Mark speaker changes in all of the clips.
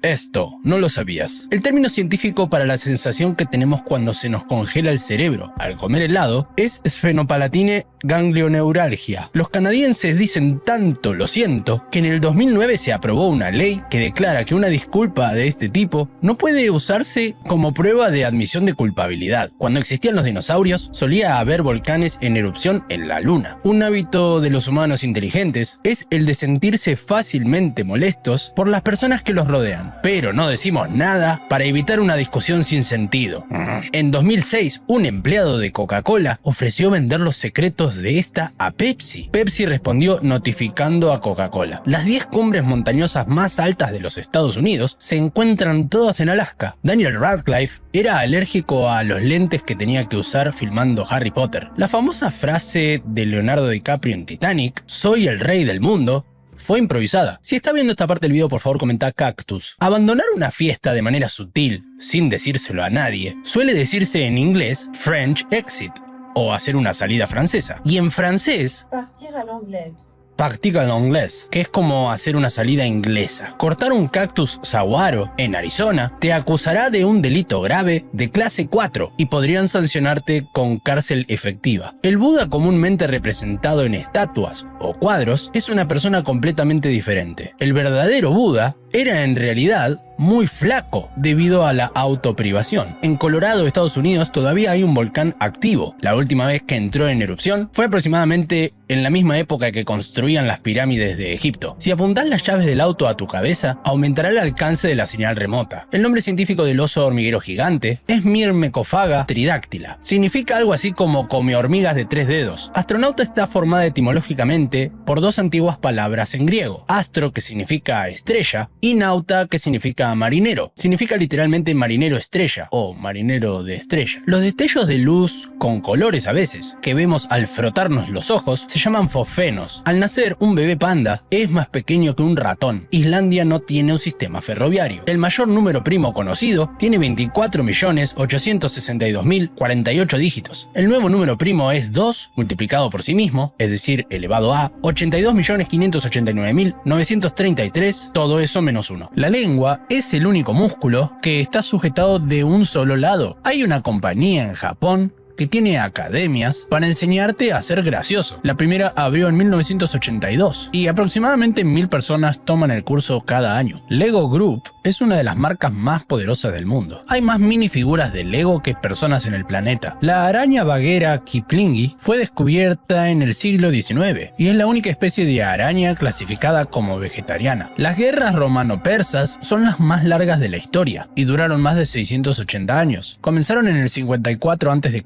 Speaker 1: Esto, no lo sabías. El término científico para la sensación que tenemos cuando se nos congela el cerebro al comer helado es sfenopalatine ganglioneuralgia. Los canadienses dicen tanto lo siento que en el 2009 se aprobó una ley que declara que una disculpa de este tipo no puede usarse como prueba de admisión de culpabilidad. Cuando existían los dinosaurios, solía haber volcanes en erupción en la luna. Un hábito de los humanos inteligentes es el de sentirse fácilmente molestos por las personas que los rodean, pero no decimos nada para evitar una discusión sin sentido. En 2006, un empleado de Coca-Cola ofreció vender los secretos de esta a Pepsi. Pepsi respondió notificando a Coca-Cola. Las 10 cumbres montañosas más altas de los Estados Unidos se encuentran todas en Alaska. Daniel Radcliffe era alérgico a los lentes que tenía que usar filmando Harry Potter. La famosa frase de Leonardo DiCaprio en Titanic, "Soy el rey del mundo", fue improvisada. Si está viendo esta parte del video, por favor comenta cactus. Abandonar una fiesta de manera sutil, sin decírselo a nadie, suele decirse en inglés French exit, o hacer una salida francesa. Y en francés,
Speaker 2: partir à l'anglaise.
Speaker 1: Partir à l'anglaise, que es como hacer una salida inglesa. Cortar un cactus saguaro en Arizona te acusará de un delito grave de clase 4 y podrían sancionarte con cárcel efectiva. El Buda, comúnmente representado en estatuas o cuadros, es una persona completamente diferente. El verdadero Buda era en realidad muy flaco debido a la autoprivación. En Colorado, Estados Unidos, todavía hay un volcán activo. La última vez que entró en erupción fue aproximadamente en la misma época que construían las pirámides de Egipto. Si apuntás las llaves del auto a tu cabeza, aumentará el alcance de la señal remota. El nombre científico del oso hormiguero gigante es Myrmecofaga tridáctila. Significa algo así como come hormigas de 3 dedos. Astronauta está formada etimológicamente por 2 antiguas palabras en griego. Astro, que significa estrella, y nauta, que significa marinero. Significa literalmente marinero estrella o marinero de estrella. Los destellos de luz con colores a veces que vemos al frotarnos los ojos se llaman fosfenos. Al nacer, un bebé panda es más pequeño que un ratón. Islandia no tiene un sistema ferroviario. El mayor número primo conocido tiene 24.862.048 dígitos. El nuevo número primo es 2 multiplicado por sí mismo, es decir, elevado a 82.589.933, todo eso menos 1. La lengua es el único músculo que está sujetado de un solo lado. Hay una compañía en Japón que tiene academias para enseñarte a ser gracioso. La primera abrió en 1982 y aproximadamente 1000 personas toman el curso cada año. Lego Group es una de las marcas más poderosas del mundo. Hay más minifiguras de Lego que personas en el planeta. La araña vaguera Kiplingi fue descubierta en el siglo XIX y es la única especie de araña clasificada como vegetariana. Las guerras romano-persas son las más largas de la historia y duraron más de 680 años. Comenzaron en el 54 a.C.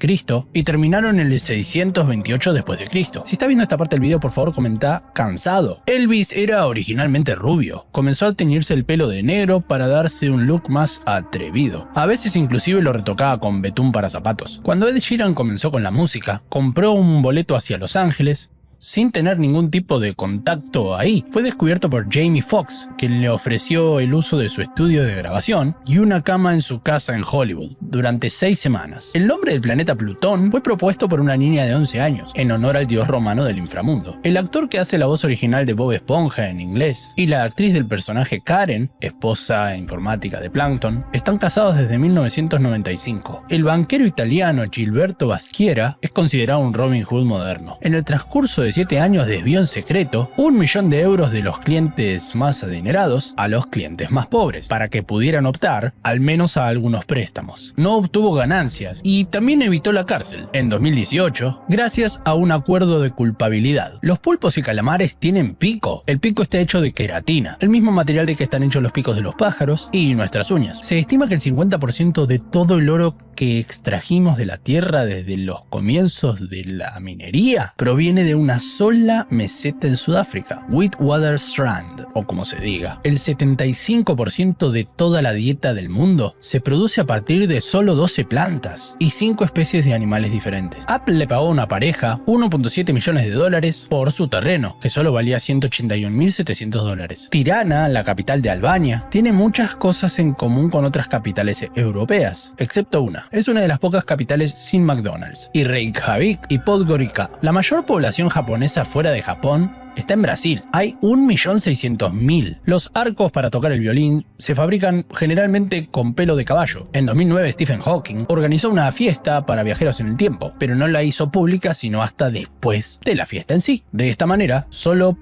Speaker 1: y terminaron en el 628 después de Cristo. Si está viendo esta parte del video, por favor comenta cansado. Elvis era originalmente rubio. Comenzó a teñirse el pelo de negro para darse un look más atrevido. A veces inclusive lo retocaba con betún para zapatos. Cuando Ed Sheeran comenzó con la música, compró un boleto hacia Los Ángeles sin tener ningún tipo de contacto ahí. Fue descubierto por Jamie Foxx, quien le ofreció el uso de su estudio de grabación y una cama en su casa en Hollywood durante 6 semanas. El nombre del planeta Plutón fue propuesto por una niña de 11 años, en honor al dios romano del inframundo. El actor que hace la voz original de Bob Esponja en inglés y la actriz del personaje Karen, esposa informática de Plankton, están casados desde 1995. El banquero italiano Gilberto Baschiera es considerado un Robin Hood moderno. En el transcurso de 7 años desvió en secreto 1 millón de euros de los clientes más adinerados a los clientes más pobres, para que pudieran optar al menos a algunos préstamos. No obtuvo ganancias y también evitó la cárcel en 2018 gracias a un acuerdo de culpabilidad. Los pulpos y calamares tienen pico. El pico está hecho de queratina, el mismo material de que están hechos los picos de los pájaros y nuestras uñas. Se estima que el 50% de todo el oro que extrajimos de la tierra desde los comienzos de la minería proviene de una sola meseta en Sudáfrica, Witwatersrand, o como se diga. El 75% de toda la dieta del mundo se produce a partir de solo 12 plantas y 5 especies de animales diferentes. Apple le pagó a una pareja 1.7 millones de dólares por su terreno, que solo valía 181.700 dólares. Tirana, la capital de Albania, tiene muchas cosas en común con otras capitales europeas, excepto una. Es una de las pocas capitales sin McDonald's. Y Reykjavik y Podgorica, la mayor población japonesa japonesa fuera de Japón está en Brasil. Hay 1.600.000. Los arcos para tocar el violín se fabrican generalmente con pelo de caballo. En 2009 Stephen Hawking organizó una fiesta para viajeros en el tiempo, pero no la hizo pública sino hasta después de la fiesta en sí. De esta manera, solo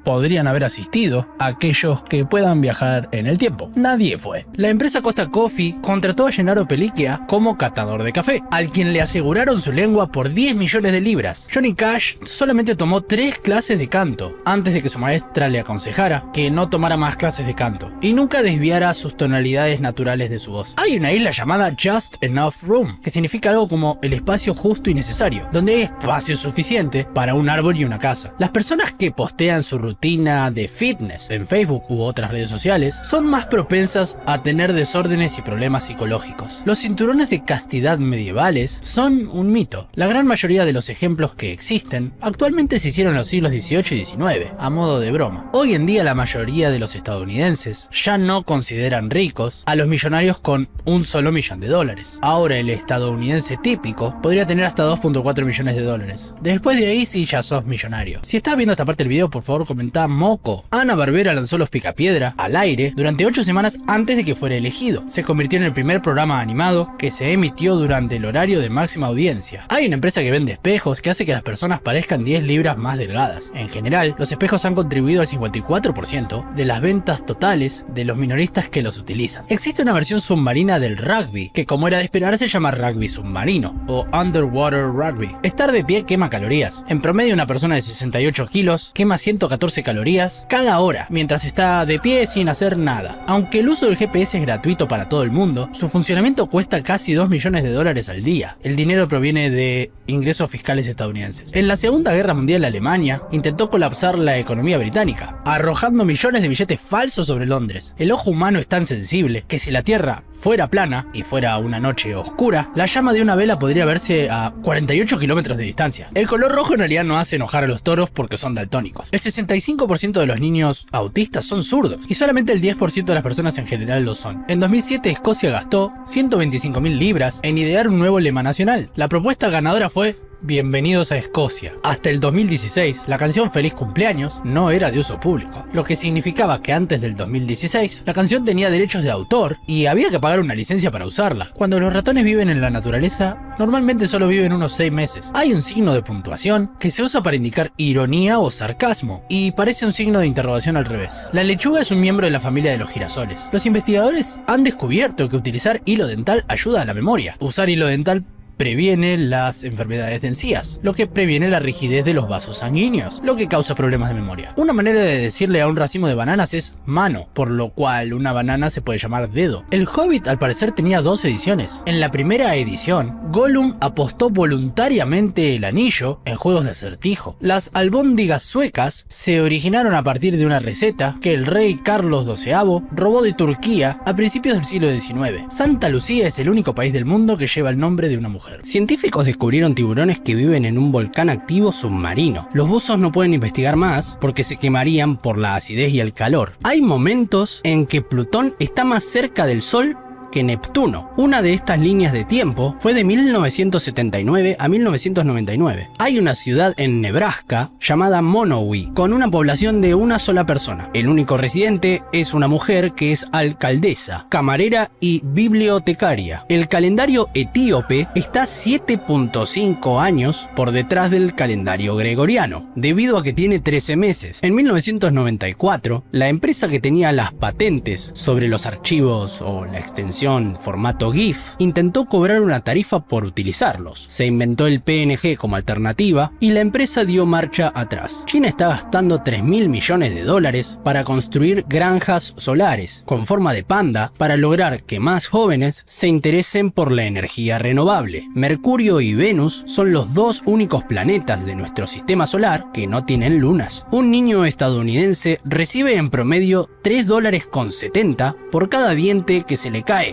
Speaker 1: podrían haber asistido aquellos que puedan viajar en el tiempo. Nadie fue. La empresa Costa Coffee contrató a Gennaro Pellicchia como catador de café, al quien le aseguraron su lengua por 10 millones de libras. Johnny Cash solamente tomó 3 clases de canto, antes de que su maestra le aconsejara que no tomara más clases de canto, y nunca desviara sus tonalidades naturales de su voz. Hay una isla llamada Just Enough Room, que significa algo como el espacio justo y necesario, donde hay espacio suficiente para un árbol y una casa. Las personas que postean su rutina de fitness en Facebook u otras redes sociales son más propensas a tener desórdenes y problemas psicológicos. Los cinturones de castidad medievales son un mito. La gran mayoría de los ejemplos que existen actualmente se hicieron en los siglos XVIII y XIX, a modo de broma. Hoy en día la mayoría de los estadounidenses ya no consideran ricos a los millonarios con un solo millón de dólares. Ahora el estadounidense típico podría tener hasta 2.4 millones de dólares. Después de ahí sí ya sos millonario. Si estás viendo esta parte del video, por favor comenta moco. Hanna-Barbera lanzó Los Picapiedra al aire durante 8 semanas antes de que fuera elegido. Se convirtió en el primer programa animado que se emitió durante el horario de máxima audiencia. Hay una empresa que vende espejos que hace que las personas parezcan 10 libras más delgadas. En general, los espejos han contribuido al 54% de las ventas totales de los minoristas que los utilizan. Existe una versión submarina del rugby, que como era de esperar se llama rugby submarino o underwater rugby. Estar de pie quema calorías. En promedio una persona de 68 kilos quema 114 calorías cada hora mientras está de pie sin hacer nada. Aunque el uso del GPS es gratuito para todo el mundo, su funcionamiento cuesta casi 2 millones de dólares al día. El dinero proviene de ingresos fiscales estadounidenses. En la Segunda Guerra Mundial, Alemania intentó colapsar la economía británica, arrojando millones de billetes falsos sobre Londres. El ojo humano es tan sensible que si la Tierra fuera plana y fuera una noche oscura, la llama de una vela podría verse a 48 kilómetros de distancia. El color rojo en realidad no hace enojar a los toros porque son daltónicos. El 65% de los niños autistas son zurdos y solamente el 10% de las personas en general lo son. En 2007 Escocia gastó 125.000 libras en idear un nuevo lema nacional. La propuesta ganadora fue Bienvenidos a Escocia. Hasta el 2016, la canción Feliz Cumpleaños no era de uso público, lo que significaba que antes del 2016, la canción tenía derechos de autor y había que pagar una licencia para usarla. Cuando los ratones viven en la naturaleza, normalmente solo viven unos 6 meses. Hay un signo de puntuación que se usa para indicar ironía o sarcasmo, y parece un signo de interrogación al revés. La lechuga es un miembro de la familia de los girasoles. Los investigadores han descubierto que utilizar hilo dental ayuda a la memoria. Usar hilo dental previene las enfermedades de encías, lo que previene la rigidez de los vasos sanguíneos, lo que causa problemas de memoria. Una manera de decirle a un racimo de bananas es mano, por lo cual una banana se puede llamar dedo. El Hobbit al parecer tenía 2 ediciones. En la primera edición, Gollum apostó voluntariamente el anillo en juegos de acertijo. Las albóndigas suecas se originaron a partir de una receta que el rey Carlos XII robó de Turquía a principios del siglo XIX. Santa Lucía es el único país del mundo que lleva el nombre de una mujer. Científicos descubrieron tiburones que viven en un volcán activo submarino. Los buzos no pueden investigar más porque se quemarían por la acidez y el calor. Hay momentos en que Plutón está más cerca del Sol que Neptuno. Una de estas líneas de tiempo fue de 1979 a 1999. Hay una ciudad en Nebraska llamada Monowi, con una población de una sola persona. El único residente es una mujer que es alcaldesa, camarera y bibliotecaria. El calendario etíope está 7.5 años por detrás del calendario gregoriano, debido a que tiene 13 meses. En 1994, la empresa que tenía las patentes sobre los archivos o la extensión formato GIF intentó cobrar una tarifa por utilizarlos. Se inventó el PNG como alternativa y la empresa dio marcha atrás. China está gastando 3.000 millones de dólares para construir granjas solares con forma de panda para lograr que más jóvenes se interesen por la energía renovable. Mercurio y Venus son los 2 únicos planetas de nuestro sistema solar que no tienen lunas. Un niño estadounidense recibe en promedio $3.70 por cada diente que se le cae.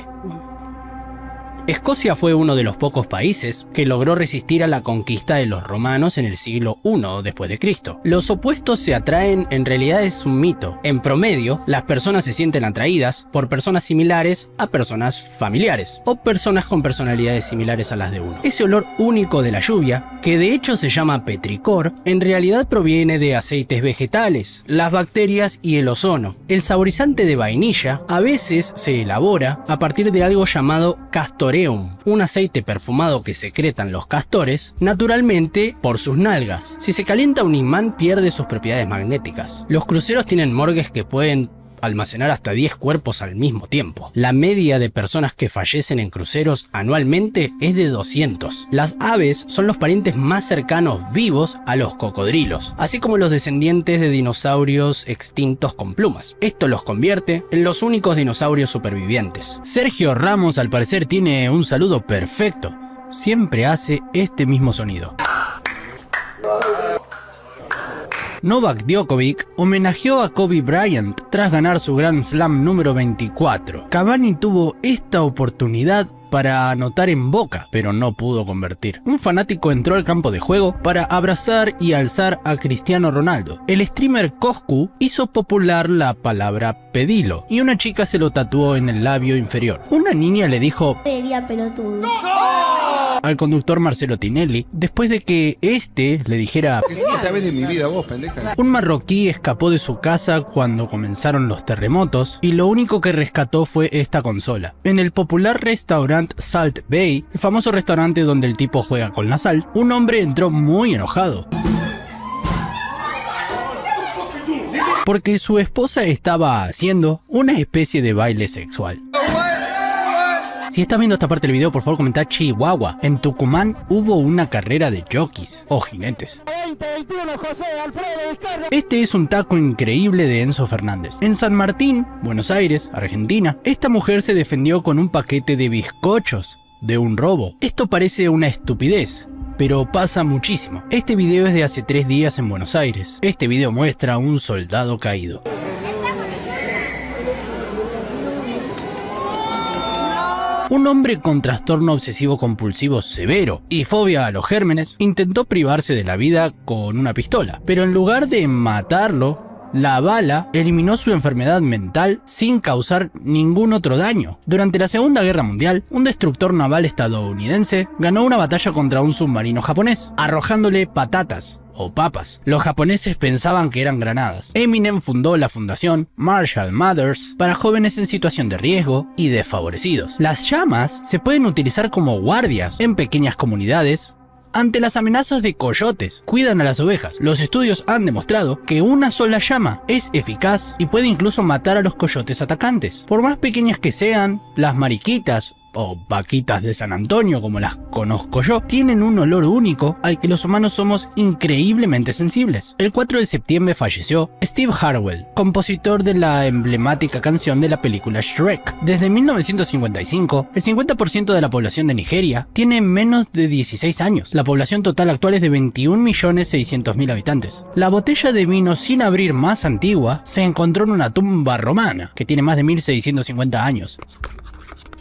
Speaker 2: Escocia fue uno de los pocos países que logró resistir a la conquista de los romanos en el siglo I después de Cristo. Los opuestos se atraen en realidad es un mito. En promedio, las personas se sienten atraídas por personas similares a personas familiares o personas con personalidades similares a las de uno. Ese olor único de la lluvia, que de hecho se llama petricor, en realidad proviene de aceites vegetales, las bacterias y el ozono. El saborizante de vainilla a veces se elabora a partir de algo llamado castoreum, un aceite perfumado que secretan los castores naturalmente por sus nalgas. Si se calienta un imán pierde sus propiedades magnéticas. Los cruceros tienen morgues que pueden almacenar hasta 10 cuerpos al mismo tiempo. La media de personas que fallecen en cruceros anualmente es de 200. Las aves son los parientes más cercanos vivos a los cocodrilos, así como los descendientes de dinosaurios extintos con plumas. Esto los convierte en los únicos dinosaurios supervivientes.
Speaker 1: Sergio Ramos al parecer tiene un saludo perfecto. Siempre hace este mismo sonido. Novak Djokovic homenajeó a Kobe Bryant tras ganar su Grand Slam número 24. Cavani tuvo esta oportunidad para anotar en Boca, pero no pudo convertir. Un fanático entró al campo de juego para abrazar y alzar a Cristiano Ronaldo. El streamer Coscu hizo popular la palabra pedilo y una chica se lo tatuó en el labio inferior. Una niña le dijo
Speaker 3: Sería pelotudo
Speaker 1: al conductor Marcelo Tinelli después de que este le dijera
Speaker 4: ¿Qué sabes de mi vida vos, pendeja?
Speaker 1: Un marroquí escapó de su casa cuando comenzaron los terremotos y lo único que rescató fue esta consola. En el popular restaurante Salt Bay, el famoso restaurante donde el tipo juega con la sal, un hombre entró muy enojado porque su esposa estaba haciendo una especie de baile sexual. Si estás viendo esta parte del video, por favor comenta Chihuahua. En Tucumán hubo una carrera de jockeys o jinetes. Este es un taco increíble de Enzo Fernández. En San Martín, Buenos Aires, Argentina, esta mujer se defendió con un paquete de bizcochos de un robo. Esto parece una estupidez, pero pasa muchísimo. Este video es de hace 3 días en Buenos Aires. Este video muestra a un soldado caído. Un hombre con trastorno obsesivo compulsivo severo y fobia a los gérmenes intentó privarse de la vida con una pistola, pero en lugar de matarlo, la bala eliminó su enfermedad mental sin causar ningún otro daño. Durante la Segunda Guerra Mundial, un destructor naval estadounidense ganó una batalla contra un submarino japonés, arrojándole patatas o papas. Los japoneses pensaban que eran granadas. Eminem fundó la fundación Marshall Mathers para jóvenes en situación de riesgo y desfavorecidos. Las llamas se pueden utilizar como guardias en pequeñas comunidades ante las amenazas de coyotes. Cuidan a las ovejas. Los estudios han demostrado que una sola llama es eficaz y puede incluso matar a los coyotes atacantes. Por más pequeñas que sean, las mariquitas o vaquitas de San Antonio, como las conozco yo, tienen un olor único al que los humanos somos increíblemente sensibles. El 4 de septiembre falleció Steve Harwell, compositor de la emblemática canción de la película Shrek. Desde 1955, el 50% de la población de Nigeria tiene menos de 16 años. La población total actual es de 21.600.000 habitantes. La botella de vino sin abrir más antigua se encontró en una tumba romana, que tiene más de 1.650 años.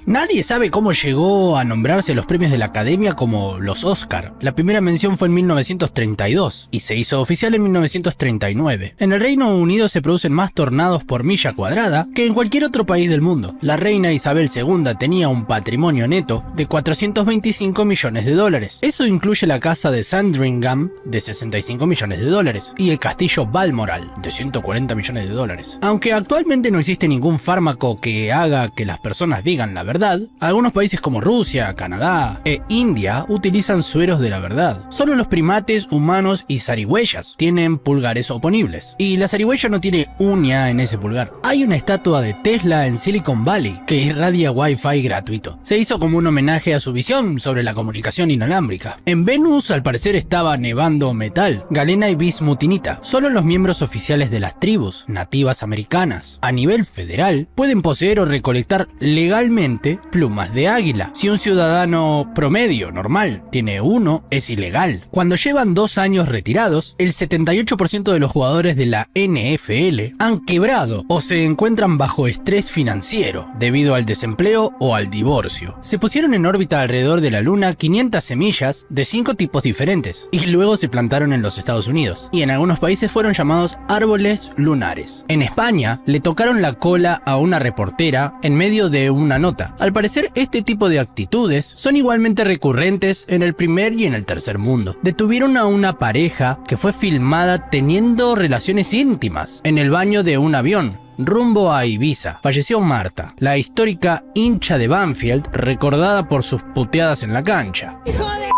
Speaker 1: Nadie sabe cómo llegó a nombrarse los premios de la Academia como los Oscar. La primera mención fue en 1932 y se hizo oficial en 1939. En el Reino Unido se producen más tornados por milla cuadrada que en cualquier otro país del mundo. La reina Isabel II tenía un patrimonio neto de 425 millones de dólares. Eso incluye la casa de Sandringham de 65 millones de dólares y el castillo Balmoral de 140 millones de dólares. Aunque actualmente no existe ningún fármaco que haga que las personas digan la verdad, algunos países como Rusia, Canadá e India utilizan sueros de la verdad. Solo los primates, humanos y zarigüeyas tienen pulgares oponibles. Y la zarigüeya no tiene uña en ese pulgar. Hay una estatua de Tesla en Silicon Valley que irradia Wi-Fi gratuito. Se hizo como un homenaje a su visión sobre la comunicación inalámbrica. En Venus al parecer estaba nevando metal, galena y bismutinita. Solo los miembros oficiales de las tribus nativas americanas a nivel federal pueden poseer o recolectar legalmente
Speaker 2: 7 plumas de águila. Si un ciudadano promedio, normal, tiene 1, es ilegal. Cuando llevan 2 años retirados, el 78% de los jugadores de la NFL han quebrado o se encuentran bajo estrés financiero debido al desempleo o al divorcio. Se pusieron en órbita alrededor de la Luna 500 semillas de 5 tipos diferentes y luego se plantaron en los Estados Unidos, y en algunos países fueron llamados árboles lunares. En España le tocaron la cola a una reportera en medio de una nota. Al parecer, este tipo de actitudes son igualmente recurrentes en el primer y en el tercer mundo. Detuvieron a una pareja que fue filmada teniendo relaciones íntimas en el baño de un avión rumbo a Ibiza. Falleció Marta, la histórica hincha de Banfield, recordada por sus puteadas en la cancha.
Speaker 3: ¡Hijo de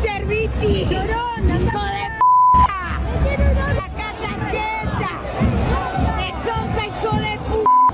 Speaker 3: Serviti! ¡Llorona, hijo de ¡Saca tarjeta! ¡Besota, hijo de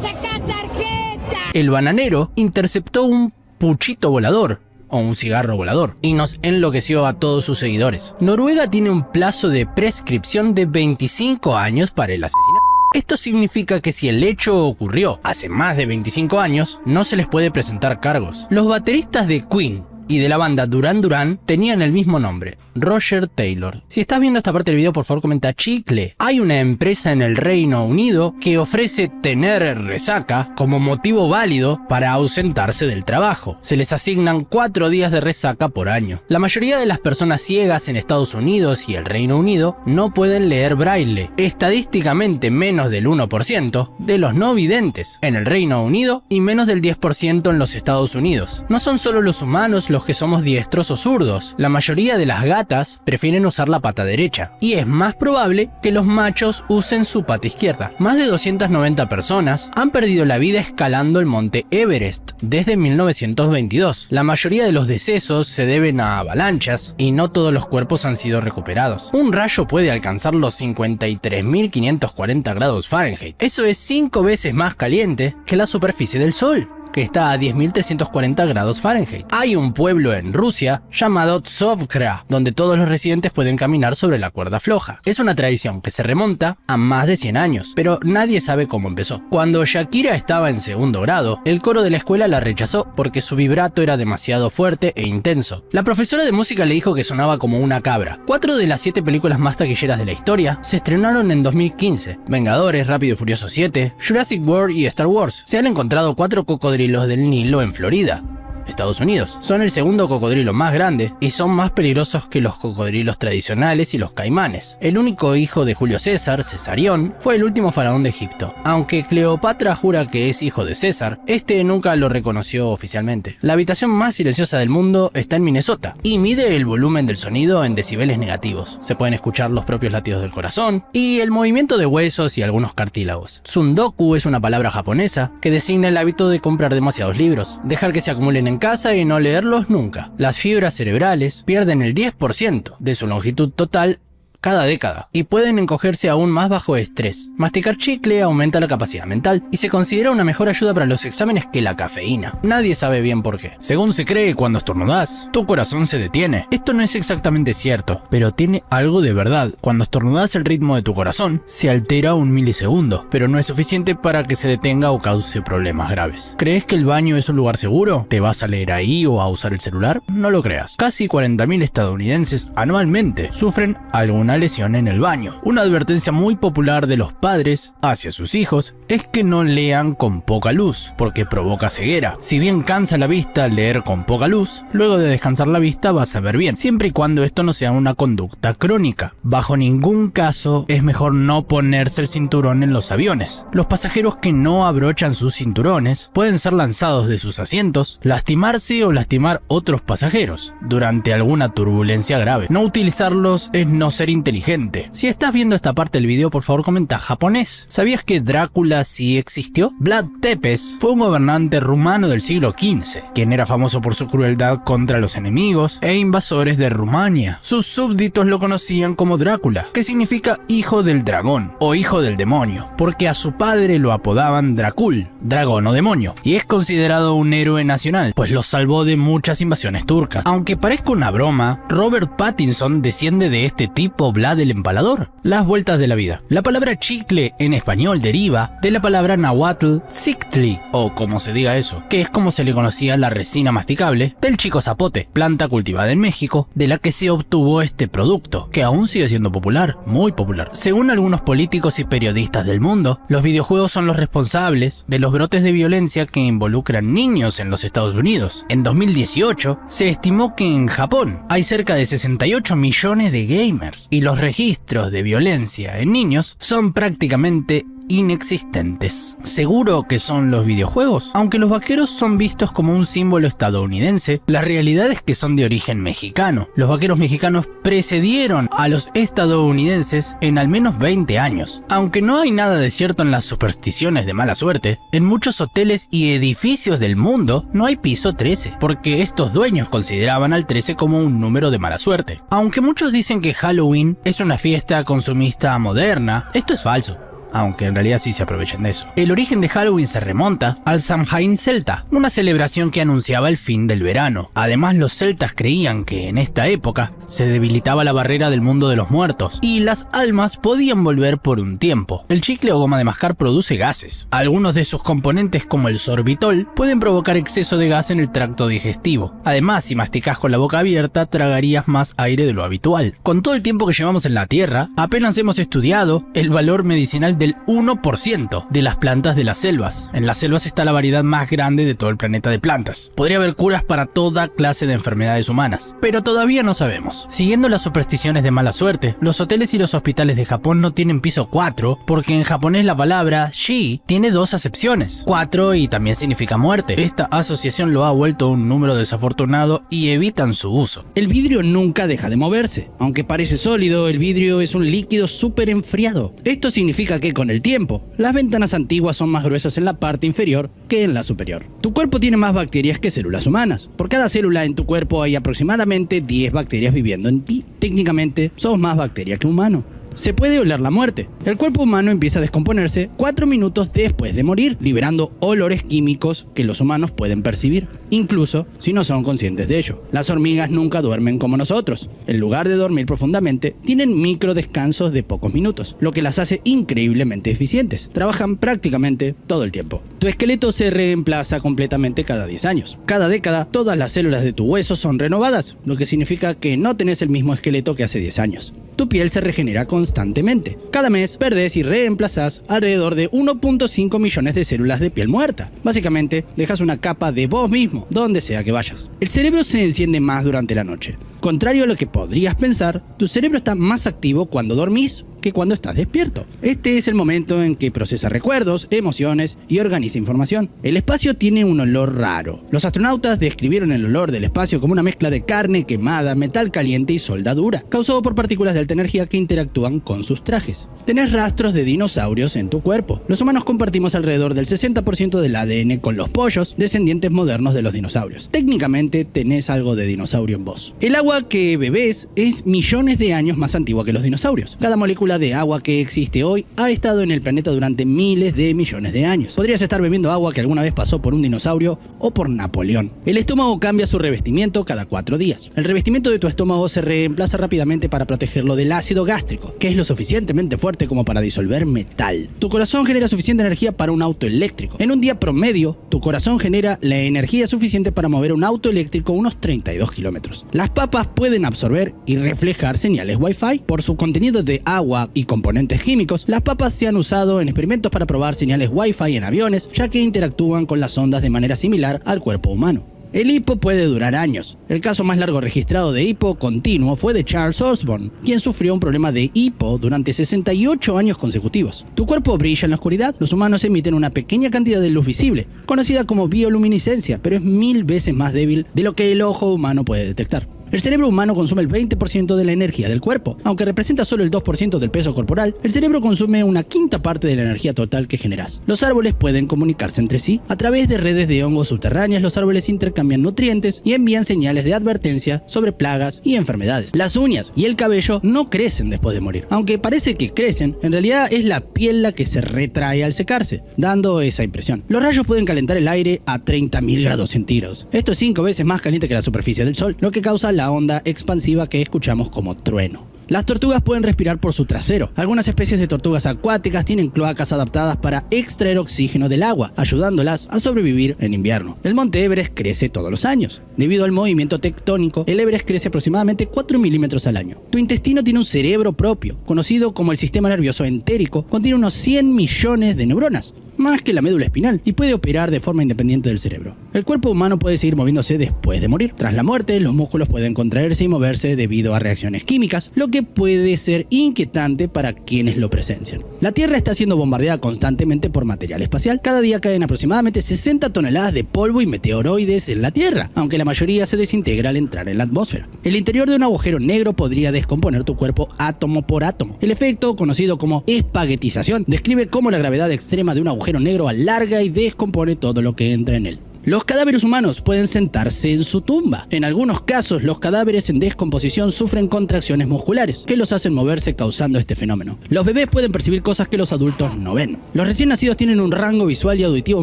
Speaker 3: ¡Saca tarjeta!
Speaker 2: El bananero interceptó un puchito volador o un cigarro volador y nos enloqueció a todos sus seguidores. Noruega tiene un plazo de prescripción de 25 años para el asesinato. Esto significa que si el hecho ocurrió hace más de 25 años, no se les puede presentar cargos. Los bateristas de Queen y de la banda Duran Duran tenían el mismo nombre, Roger Taylor. Si estás viendo esta parte del video, por favor comenta chicle. Hay una empresa en el Reino Unido que ofrece tener resaca como motivo válido para ausentarse del trabajo. Se les asignan 4 días de resaca por año. La mayoría de las personas ciegas en Estados Unidos y el Reino Unido no pueden leer braille. Estadísticamente menos del 1% de los no videntes en el Reino Unido y menos del 10% en los Estados Unidos. No son solo los humanos los que somos diestros o zurdos. La mayoría de las gatas prefieren usar la pata derecha, y es más probable que los machos usen su pata izquierda. Más de 290 personas han perdido la vida escalando el monte Everest desde 1922. La mayoría de los decesos se deben a avalanchas y no todos los cuerpos han sido recuperados. Un rayo puede alcanzar los 53.540 grados Fahrenheit. Eso es 5 veces más caliente que la superficie del Sol, que está a 10.340 grados Fahrenheit. Hay un pueblo en Rusia llamado Tsovkra, donde todos los residentes pueden caminar sobre la cuerda floja. Es una tradición que se remonta a más de 100 años, pero nadie sabe cómo empezó. Cuando Shakira estaba en segundo grado, el coro de la escuela la rechazó porque su vibrato era demasiado fuerte e intenso. La profesora de música le dijo que sonaba como una cabra. 4 de las 7 películas más taquilleras de la historia se estrenaron en 2015. Vengadores, Rápido y Furioso 7, Jurassic World y Star Wars. Se han encontrado 4 cocodrilos del Nilo en Florida, Estados Unidos. Son el segundo cocodrilo más grande y son más peligrosos que los cocodrilos tradicionales y los caimanes. El único hijo de Julio César, Cesarión, fue el último faraón de Egipto. Aunque Cleopatra jura que es hijo de César, este nunca lo reconoció oficialmente. La habitación más silenciosa del mundo está en Minnesota y mide el volumen del sonido en decibeles negativos. Se pueden escuchar los propios latidos del corazón y el movimiento de huesos y algunos cartílagos. Tsundoku es una palabra japonesa que designa el hábito de comprar demasiados libros, dejar que se acumulen en casa y no leerlos nunca. Las fibras cerebrales pierden el 10% de su longitud total cada década y pueden encogerse aún más bajo estrés. Masticar chicle aumenta la capacidad mental y se considera una mejor ayuda para los exámenes que la cafeína. Nadie sabe bien por qué. Según se cree, cuando estornudas, tu corazón se detiene. Esto no es exactamente cierto, pero tiene algo de verdad. Cuando estornudas, el ritmo de tu corazón se altera 1 milisegundo, pero no es suficiente para que se detenga o cause problemas graves. ¿Crees que el baño es un lugar seguro? ¿Te vas a leer ahí o a usar el celular? No lo creas. Casi 40.000 estadounidenses anualmente sufren alguna lesión en el baño. Una advertencia muy popular de los padres hacia sus hijos es que no lean con poca luz, porque provoca ceguera. Si bien cansa la vista leer con poca luz, luego de descansar la vista vas a ver bien, siempre y cuando esto no sea una conducta crónica. Bajo ningún caso es mejor no ponerse el cinturón en los aviones. Los pasajeros que no abrochan sus cinturones pueden ser lanzados de sus asientos, lastimarse o lastimar otros pasajeros durante alguna turbulencia grave. No utilizarlos es no ser inteligente. Si estás viendo esta parte del video, por favor comenta japonés. ¿Sabías que Drácula sí existió? Vlad Tepes fue un gobernante rumano del siglo XV, quien era famoso por su crueldad contra los enemigos e invasores de Rumania. Sus súbditos lo conocían como Drácula, que significa hijo del dragón o hijo del demonio, porque a su padre lo apodaban Drácul, dragón o demonio, y es considerado un héroe nacional, pues los salvó de muchas invasiones turcas. Aunque parezca una broma, Robert Pattinson desciende de este tipo Vlad el Empalador. Las vueltas de la vida. La palabra chicle en español deriva de la palabra náhuatl xictli, o como se diga eso, que es como se le conocía la resina masticable del chico zapote, planta cultivada en México, de la que se obtuvo este producto, que aún sigue siendo popular, muy popular. Según algunos políticos y periodistas del mundo, los videojuegos son los responsables de los brotes de violencia que involucran niños en los Estados Unidos. En 2018, se estimó que en Japón hay cerca de 68 millones de gamers y los registros de violencia en niños son prácticamente inexistentes. ¿Seguro que son los videojuegos? Aunque los vaqueros son vistos como un símbolo estadounidense, la realidad es que son de origen mexicano. Los vaqueros mexicanos precedieron a los estadounidenses en al menos 20 años. Aunque no hay nada de cierto en las supersticiones de mala suerte, en muchos hoteles y edificios del mundo no hay piso 13, porque estos dueños consideraban al 13 como un número de mala suerte. Aunque muchos dicen que Halloween es una fiesta consumista moderna, esto es falso, aunque en realidad sí se aprovechen de eso. El origen de Halloween se remonta al Samhain celta, una celebración que anunciaba el fin del verano. Además, los celtas creían que en esta época se debilitaba la barrera del mundo de los muertos y las almas podían volver por un tiempo. El chicle o goma de mascar produce gases. Algunos de sus componentes, como el sorbitol, pueden provocar exceso de gas en el tracto digestivo. Además, si masticas con la boca abierta, tragarías más aire de lo habitual. Con todo el tiempo que llevamos en la Tierra, apenas hemos estudiado el valor medicinal del 1% de las plantas de las selvas. En las selvas está la variedad más grande de todo el planeta de plantas. Podría haber curas para toda clase de enfermedades humanas, pero todavía no sabemos. Siguiendo las supersticiones de mala suerte, los hoteles y los hospitales de Japón no tienen piso 4, porque en japonés la palabra shi tiene dos acepciones, 4 y también significa muerte. Esta asociación lo ha vuelto un número desafortunado y evitan su uso.
Speaker 5: El vidrio nunca deja de moverse. Aunque parece sólido, el vidrio es un líquido súper enfriado. Esto significa que con el tiempo, las ventanas antiguas son más gruesas en la parte inferior que en la superior. Tu cuerpo tiene más bacterias que células humanas. Por cada célula en tu cuerpo hay aproximadamente 10 bacterias viviendo en ti. Técnicamente, sos más bacteria que humano. Se puede oler la muerte. El cuerpo humano empieza a descomponerse 4 minutos después de morir, liberando olores químicos que los humanos pueden percibir, incluso si no son conscientes de ello. Las hormigas nunca duermen como nosotros. En lugar de dormir profundamente, tienen micro descansos de pocos minutos, lo que las hace increíblemente eficientes. Trabajan prácticamente todo el tiempo. Tu esqueleto se reemplaza completamente cada 10 años. Cada década, todas las células de tu hueso son renovadas, lo que significa que no tenés el mismo esqueleto que hace 10 años. Tu piel se regenera constantemente. Cada mes perdés y reemplazás alrededor de 1.5 millones de células de piel muerta. Básicamente, dejas una capa de vos mismo, donde sea que vayas. El cerebro se enciende más durante la noche. Contrario a lo que podrías pensar, tu cerebro está más activo cuando dormís que cuando estás despierto. Este es el momento en que procesa recuerdos, emociones y organiza información. El espacio tiene un olor raro. Los astronautas describieron el olor del espacio como una mezcla de carne quemada, metal caliente y soldadura, causado por partículas de alta energía que interactúan con sus trajes. Tenés rastros de dinosaurios en tu cuerpo. Los humanos compartimos alrededor del 60% del ADN con los pollos, descendientes modernos de los dinosaurios. Técnicamente tenés algo de dinosaurio en vos. El agua que bebés es millones de años más antigua que los dinosaurios. Cada molécula de agua que existe hoy ha estado en el planeta durante miles de millones de años. Podrías estar bebiendo agua que alguna vez pasó por un dinosaurio o por Napoleón. El estómago cambia su revestimiento cada 4 días. El revestimiento de tu estómago se reemplaza rápidamente para protegerlo del ácido gástrico, que es lo suficientemente fuerte como para disolver metal. Tu corazón genera suficiente energía para un auto eléctrico. En un día promedio, tu corazón genera la energía suficiente para mover un auto eléctrico unos 32 kilómetros. Las papas pueden absorber y reflejar señales Wi-Fi. Por su contenido de agua y componentes químicos, las papas se han usado en experimentos para probar señales Wi-Fi en aviones, ya que interactúan con las ondas de manera similar al cuerpo humano. El hipo puede durar años. El caso más largo registrado de hipo continuo fue de Charles Osborne, quien sufrió un problema de hipo durante 68 años consecutivos. Tu cuerpo brilla en la oscuridad. Los humanos emiten una pequeña cantidad de luz visible, conocida como bioluminiscencia, pero es 1000 veces más débil de lo que el ojo humano puede detectar. El cerebro humano consume el 20% de la energía del cuerpo. Aunque representa solo el 2% del peso corporal, el cerebro consume una quinta parte de la energía total que generas. Los árboles pueden comunicarse entre sí. A través de redes de hongos subterráneas, los árboles intercambian nutrientes y envían señales de advertencia sobre plagas y enfermedades. Las uñas y el cabello no crecen después de morir. Aunque parece que crecen, en realidad es la piel la que se retrae al secarse, dando esa impresión. Los rayos pueden calentar el aire a 30.000 grados centígrados. Esto es 5 veces más caliente que la superficie del Sol, lo que causa la onda expansiva que escuchamos como trueno. Las tortugas pueden respirar por su trasero. Algunas especies de tortugas acuáticas tienen cloacas adaptadas para extraer oxígeno del agua, ayudándolas a sobrevivir en invierno. El monte Everest crece todos los años. Debido al movimiento tectónico, el Everest crece aproximadamente 4 milímetros al año. Tu intestino tiene un cerebro propio, conocido como el sistema nervioso entérico. Contiene unos 100 millones de neuronas, más que la médula espinal, y puede operar de forma independiente del cerebro. El cuerpo humano puede seguir moviéndose después de morir. Tras la muerte, los músculos pueden contraerse y moverse debido a reacciones químicas, lo que puede ser inquietante para quienes lo presencian. La Tierra está siendo bombardeada constantemente por material espacial. Cada día caen aproximadamente 60 toneladas de polvo y meteoroides en la Tierra, aunque la mayoría se desintegra al entrar en la atmósfera. El interior de un agujero negro podría descomponer tu cuerpo átomo por átomo. El efecto, conocido como espaguetización, describe cómo la gravedad extrema de un agujero negro alarga y descompone todo lo que entra en él. Los cadáveres humanos pueden sentarse en su tumba. En algunos casos, los cadáveres en descomposición sufren contracciones musculares que los hacen moverse, causando este fenómeno. Los bebés pueden percibir cosas que los adultos no ven. Los recién nacidos tienen un rango visual y auditivo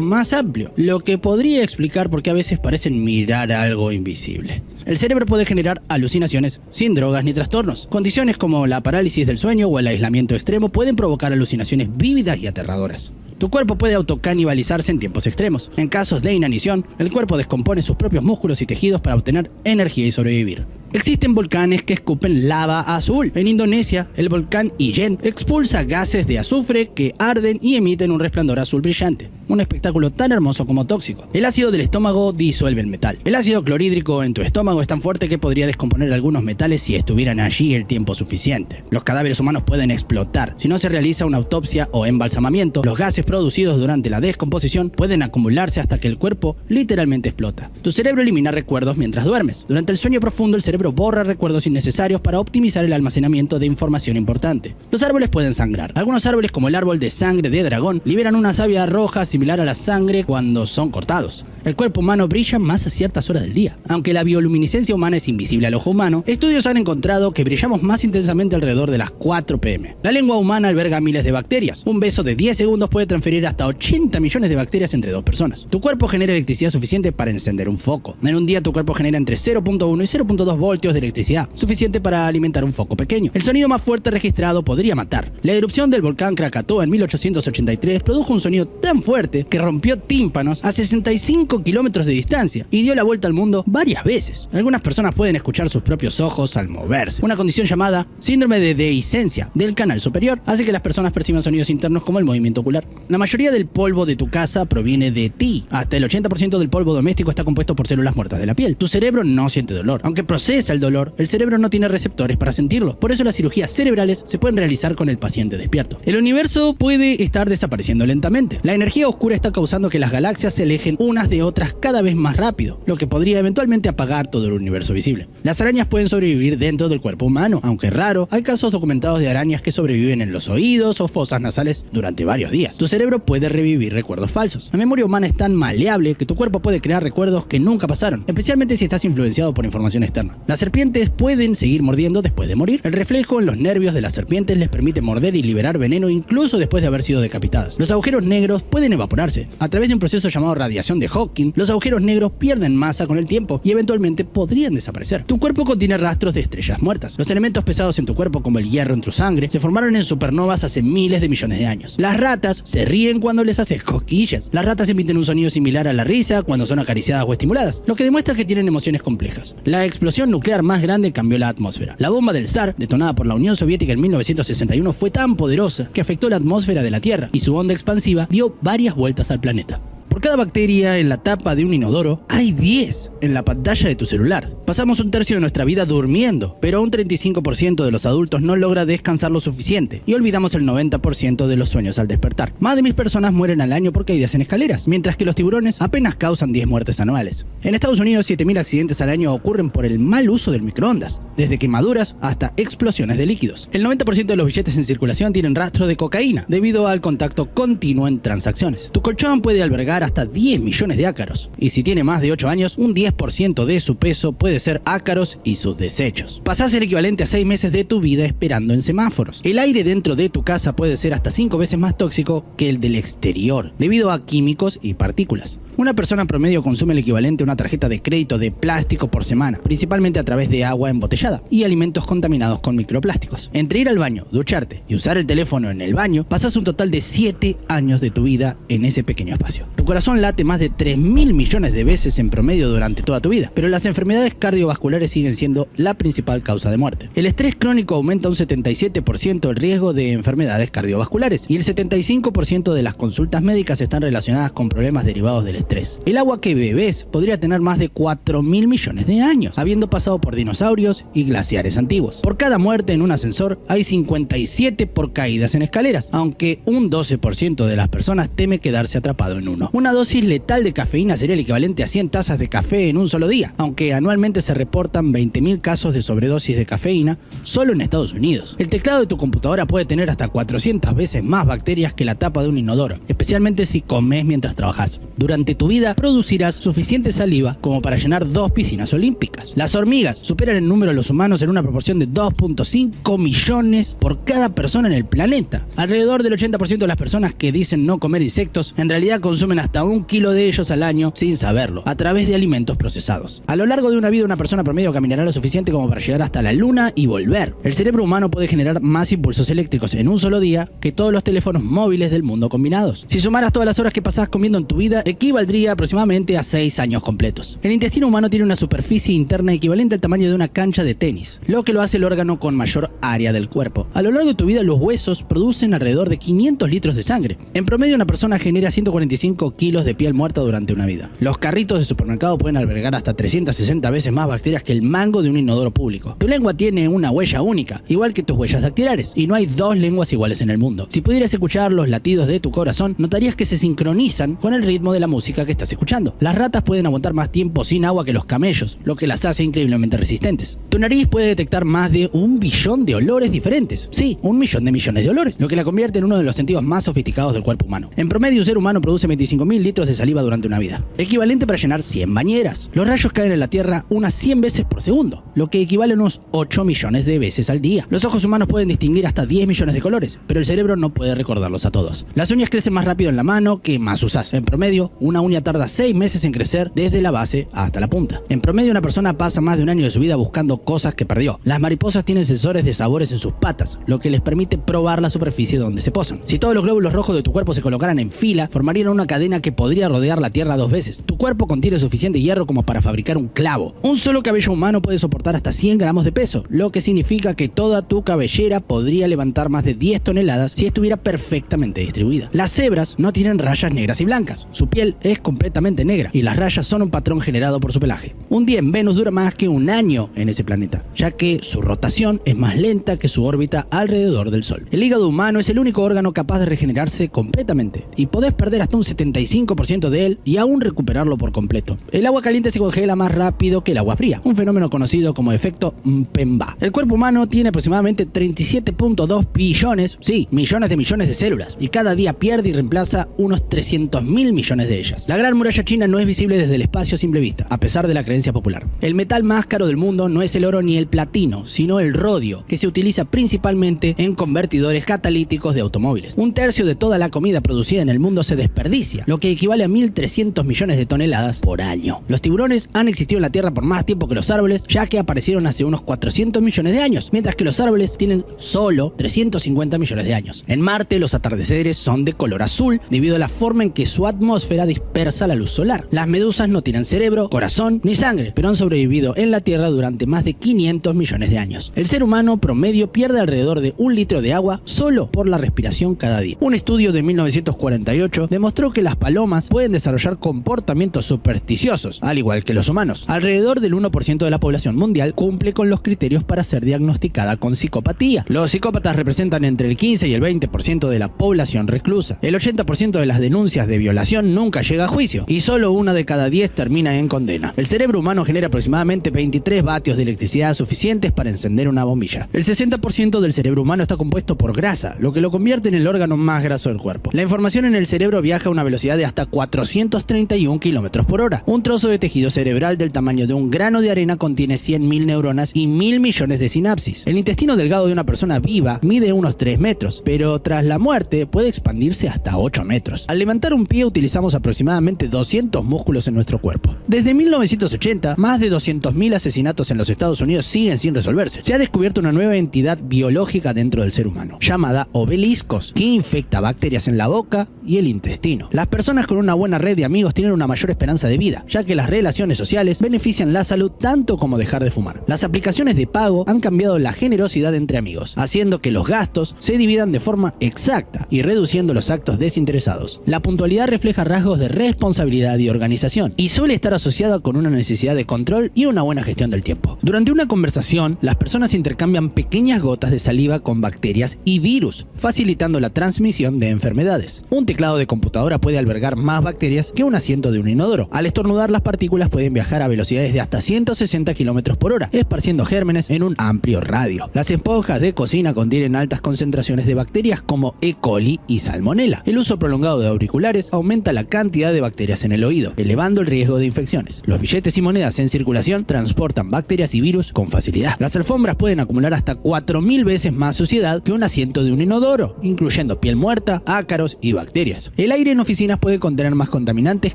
Speaker 5: más amplio, lo que podría explicar por qué a veces parecen mirar algo invisible. El cerebro puede generar alucinaciones sin drogas ni trastornos. Condiciones como la parálisis del sueño o el aislamiento extremo pueden provocar alucinaciones vívidas y aterradoras. Tu cuerpo puede autocanibalizarse en tiempos extremos. En casos de inanición, el cuerpo descompone sus propios músculos y tejidos para obtener energía y sobrevivir. Existen volcanes que escupen lava azul. En Indonesia, el volcán Ijen expulsa gases de azufre que arden y emiten un resplandor azul brillante. Un espectáculo tan hermoso como tóxico. El ácido del estómago disuelve el metal. El ácido clorhídrico en tu estómago es tan fuerte que podría descomponer algunos metales si estuvieran allí el tiempo suficiente. Los cadáveres humanos pueden explotar. Si no se realiza una autopsia o embalsamamiento, los gases producidos durante la descomposición pueden acumularse hasta que el cuerpo literalmente explota. Tu cerebro elimina recuerdos mientras duermes. Durante el sueño profundo, el cerebro borra recuerdos innecesarios para optimizar el almacenamiento de información importante. Los árboles pueden sangrar. Algunos árboles, como el árbol de sangre de dragón, liberan una savia roja similar a la sangre cuando son cortados. El cuerpo humano brilla más a ciertas horas del día. Aunque la bioluminiscencia humana es invisible al ojo humano, estudios han encontrado que brillamos más intensamente alrededor de las 4 p.m. La lengua humana alberga miles de bacterias. Un beso de 10 segundos puede transferir hasta 80 millones de bacterias entre dos personas. Tu cuerpo genera electricidad suficiente para encender un foco. En un día tu cuerpo genera entre 0.1 y 0.2 voltios de electricidad, suficiente para alimentar un foco pequeño. El sonido más fuerte registrado podría matar. La erupción del volcán Krakatoa en 1883 produjo un sonido tan fuerte que rompió tímpanos a 65 kilómetros de distancia y dio la vuelta al mundo varias veces. Algunas personas pueden escuchar sus propios ojos al moverse. Una condición llamada síndrome de dehiscencia del canal superior hace que las personas perciban sonidos internos como el movimiento ocular. La mayoría del polvo de tu casa proviene de ti. Hasta el 80% del polvo doméstico está compuesto por células muertas de la piel. Tu cerebro no siente dolor. Aunque procesa el dolor, el cerebro no tiene receptores para sentirlo. Por eso las cirugías cerebrales se pueden realizar con el paciente despierto. El universo puede estar desapareciendo lentamente. La energía oscura está causando que las galaxias se alejen unas de otras cada vez más rápido, lo que podría eventualmente apagar todo el universo visible. Las arañas pueden sobrevivir dentro del cuerpo humano, aunque raro, hay casos documentados de arañas que sobreviven en los oídos o fosas nasales durante varios días. Tu cerebro puede revivir recuerdos falsos. La memoria humana es tan maleable que tu cuerpo puede crear recuerdos que nunca pasaron, especialmente si estás influenciado por información externa. Las serpientes pueden seguir mordiendo después de morir. El reflejo en los nervios de las serpientes les permite morder y liberar veneno incluso después de haber sido decapitadas. Los agujeros negros pueden evaporarse. A través de un proceso llamado radiación de Hawking, los agujeros negros pierden masa con el tiempo y eventualmente podrían desaparecer. Tu cuerpo contiene rastros de estrellas muertas. Los elementos pesados en tu cuerpo, como el hierro en tu sangre, se formaron en supernovas hace miles de millones de años. Las ratas se ríen cuando les haces cosquillas. Las ratas emiten un sonido similar a la risa cuando son acariciadas o estimuladas, lo que demuestra que tienen emociones complejas. La explosión nuclear más grande cambió la atmósfera. La bomba del Tsar, detonada por la Unión Soviética en 1961, fue tan poderosa que afectó la atmósfera de la Tierra y su onda expansiva dio varias vueltas al planeta. Por cada bacteria en la tapa de un inodoro, hay 10 en la pantalla de tu celular. Pasamos un tercio de nuestra vida durmiendo, pero un 35% de los adultos no logra descansar lo suficiente y olvidamos el 90% de los sueños al despertar. Más de 1000 personas mueren al año por caídas en escaleras, mientras que los tiburones apenas causan 10 muertes anuales. En Estados Unidos, 7000 accidentes al año ocurren por el mal uso del microondas, desde quemaduras hasta explosiones de líquidos. El 90% de los billetes en circulación tienen rastro de cocaína, debido al contacto continuo en transacciones. Tu colchón puede albergar hasta 10 millones de ácaros, y si tiene más de 8 años, un 10% de su peso puede ser ácaros y sus desechos. Pasás el equivalente a 6 meses de tu vida esperando en semáforos. El aire dentro de tu casa puede ser hasta 5 veces más tóxico que el del exterior, debido a químicos y partículas. Una persona promedio consume el equivalente a una tarjeta de crédito de plástico por semana, principalmente a través de agua embotellada y alimentos contaminados con microplásticos. Entre ir al baño, ducharte y usar el teléfono en el baño, pasas un total de 7 años de tu vida en ese pequeño espacio. Tu corazón late más de 3.000 millones de veces en promedio durante toda tu vida, pero las enfermedades cardiovasculares siguen siendo la principal causa de muerte. El estrés crónico aumenta un 77% el riesgo de enfermedades cardiovasculares y el 75% de las consultas médicas están relacionadas con problemas derivados del estrés. El agua que bebes podría tener más de 4.000 millones de años, habiendo pasado por dinosaurios y glaciares antiguos. Por cada muerte en un ascensor hay 57 por caídas en escaleras, aunque un 12% de las personas teme quedarse atrapado en uno. Una dosis letal de cafeína sería el equivalente a 100 tazas de café en un solo día, aunque anualmente se reportan 20.000 casos de sobredosis de cafeína solo en Estados Unidos. El teclado de tu computadora puede tener hasta 400 veces más bacterias que la tapa de un inodoro, especialmente si comes mientras trabajas. Durante tu vida producirás suficiente saliva como para llenar 2 piscinas olímpicas. Las hormigas superan en número a los humanos en una proporción de 2.5 millones por cada persona en el planeta. Alrededor del 80% de las personas que dicen no comer insectos en realidad consumen hasta 1 kilo de ellos al año sin saberlo, a través de alimentos procesados. A lo largo de una vida, una persona promedio caminará lo suficiente como para llegar hasta la luna y volver. El cerebro humano puede generar más impulsos eléctricos en un solo día que todos los teléfonos móviles del mundo combinados. Si sumaras todas las horas que pasás comiendo en tu vida, equivaldría aproximadamente a 6 años completos. El intestino humano tiene una superficie interna equivalente al tamaño de una cancha de tenis, lo que lo hace el órgano con mayor área del cuerpo. A lo largo de tu vida, los huesos producen alrededor de 500 litros de sangre. En promedio, una persona genera 145 kilos de piel muerta durante una vida. Los carritos de supermercado pueden albergar hasta 360 veces más bacterias que el mango de un inodoro público. Tu lengua tiene una huella única, igual que tus huellas dactilares, y no hay 2 lenguas iguales en el mundo. Si pudieras escuchar los latidos de tu corazón, notarías que se sincronizan con el ritmo de la música que estás escuchando. Las ratas pueden aguantar más tiempo sin agua que los camellos, lo que las hace increíblemente resistentes. Tu nariz puede detectar más de 1 billón de olores diferentes. Sí, 1 millón de millones de olores, lo que la convierte en uno de los sentidos más sofisticados del cuerpo humano. En promedio, un ser humano produce 25.000 litros de saliva durante una vida, equivalente para llenar 100 bañeras. Los rayos caen en la Tierra unas 100 veces por segundo, lo que equivale a unos 8 millones de veces al día. Los ojos humanos pueden distinguir hasta 10 millones de colores, pero el cerebro no puede recordarlos a todos. Las uñas crecen más rápido en la mano que más usas. En promedio, una uña tarda 6 meses en crecer desde la base hasta la punta. En promedio, una persona pasa más de un año de su vida buscando cosas que perdió. Las mariposas tienen sensores de sabores en sus patas, lo que les permite probar la superficie donde se posan. Si todos los glóbulos rojos de tu cuerpo se colocaran en fila, formarían una cadena que podría rodear la Tierra 2 veces. Tu cuerpo contiene suficiente hierro como para fabricar un clavo. Un solo cabello humano puede soportar hasta 100 gramos de peso, lo que significa que toda tu cabellera podría levantar más de 10 toneladas si estuviera perfectamente distribuida. Las cebras no tienen rayas negras y blancas. Su piel es completamente negra y las rayas son un patrón generado por su pelaje. Un día en Venus dura más que un año en ese planeta, ya que su rotación es más lenta que su órbita alrededor del Sol. El hígado humano es el único órgano capaz de regenerarse completamente y podés perder hasta un 75% de él y aún recuperarlo por completo. El agua caliente se congela más rápido que el agua fría, un fenómeno conocido como efecto Mpemba. El cuerpo humano tiene aproximadamente 37.2 billones, millones de células, y cada día pierde y reemplaza unos 300.000 millones de ellas. La Gran Muralla China no es visible desde el espacio a simple vista, a pesar de la creencia popular. El metal más caro del mundo no es el oro ni el platino, sino el rodio, que se utiliza principalmente en convertidores catalíticos de automóviles. 1/3 de toda la comida producida en el mundo se desperdicia, lo que equivale a 1.300 millones de toneladas por año. Los tiburones han existido en la Tierra por más tiempo que los árboles, ya que aparecieron hace unos 400 millones de años, mientras que los árboles tienen solo 350 millones de años. En Marte, los atardeceres son de color azul debido a la forma en que su atmósfera dispersa la luz solar. Las medusas no tienen cerebro, corazón ni sangre, pero han sobrevivido en la Tierra durante más de 500 millones de años. El ser humano promedio pierde alrededor de 1 litro de agua solo por la respiración cada día. Un estudio de 1948 demostró que las palomas pueden desarrollar comportamientos supersticiosos, al igual que los humanos. Alrededor del 1% de la población mundial cumple con los criterios para ser diagnosticada con psicopatía. Los psicópatas representan entre el 15 y el 20% de la población reclusa. El 80% de las denuncias de violación nunca llega a juicio y solo 1 de cada 10 termina en condena. El cerebro humano genera aproximadamente 23 vatios de electricidad suficientes para encender una bombilla. El 60% del cerebro humano está compuesto por grasa, lo que lo convierte en el órgano más graso del cuerpo. La información en el cerebro viaja a una velocidad de hasta 431 km por hora. Un trozo de tejido cerebral del tamaño de un grano de arena contiene 100.000 neuronas y 1.000 millones de sinapsis. El intestino delgado de una persona viva mide unos 3 metros, pero tras la muerte puede expandirse hasta 8 metros. Al levantar un pie utilizamos aproximadamente aproximadamente 200 músculos en nuestro cuerpo. Desde 1980, más de 200.000 asesinatos en los Estados Unidos siguen sin resolverse. Se ha descubierto una nueva entidad biológica dentro del ser humano, llamada obeliscos, que infecta bacterias en la boca y el intestino. Las personas con una buena red de amigos tienen una mayor esperanza de vida, ya que las relaciones sociales benefician la salud tanto como dejar de fumar. Las aplicaciones de pago han cambiado la generosidad entre amigos, haciendo que los gastos se dividan de forma exacta y reduciendo los actos desinteresados. La puntualidad refleja rasgos de responsabilidad y organización y suele estar asociada con una necesidad de control y una buena gestión del tiempo. Durante una conversación, las personas intercambian pequeñas gotas de saliva con bacterias y virus, facilitando la transmisión de enfermedades. Un teclado de computadora puede albergar más bacterias que un asiento de un inodoro. Al estornudar, las partículas pueden viajar a velocidades de hasta 160 km por hora, esparciendo gérmenes en un amplio radio. Las esponjas de cocina contienen altas concentraciones de bacterias como E. coli y Salmonella. El uso prolongado de auriculares aumenta la cantidad de bacterias en el oído, elevando el riesgo de infecciones. Los billetes y monedas en circulación transportan bacterias y virus con facilidad. Las alfombras pueden acumular hasta 4.000 veces más suciedad que un asiento de un inodoro, incluyendo piel muerta, ácaros y bacterias. El aire en oficinas puede contener más contaminantes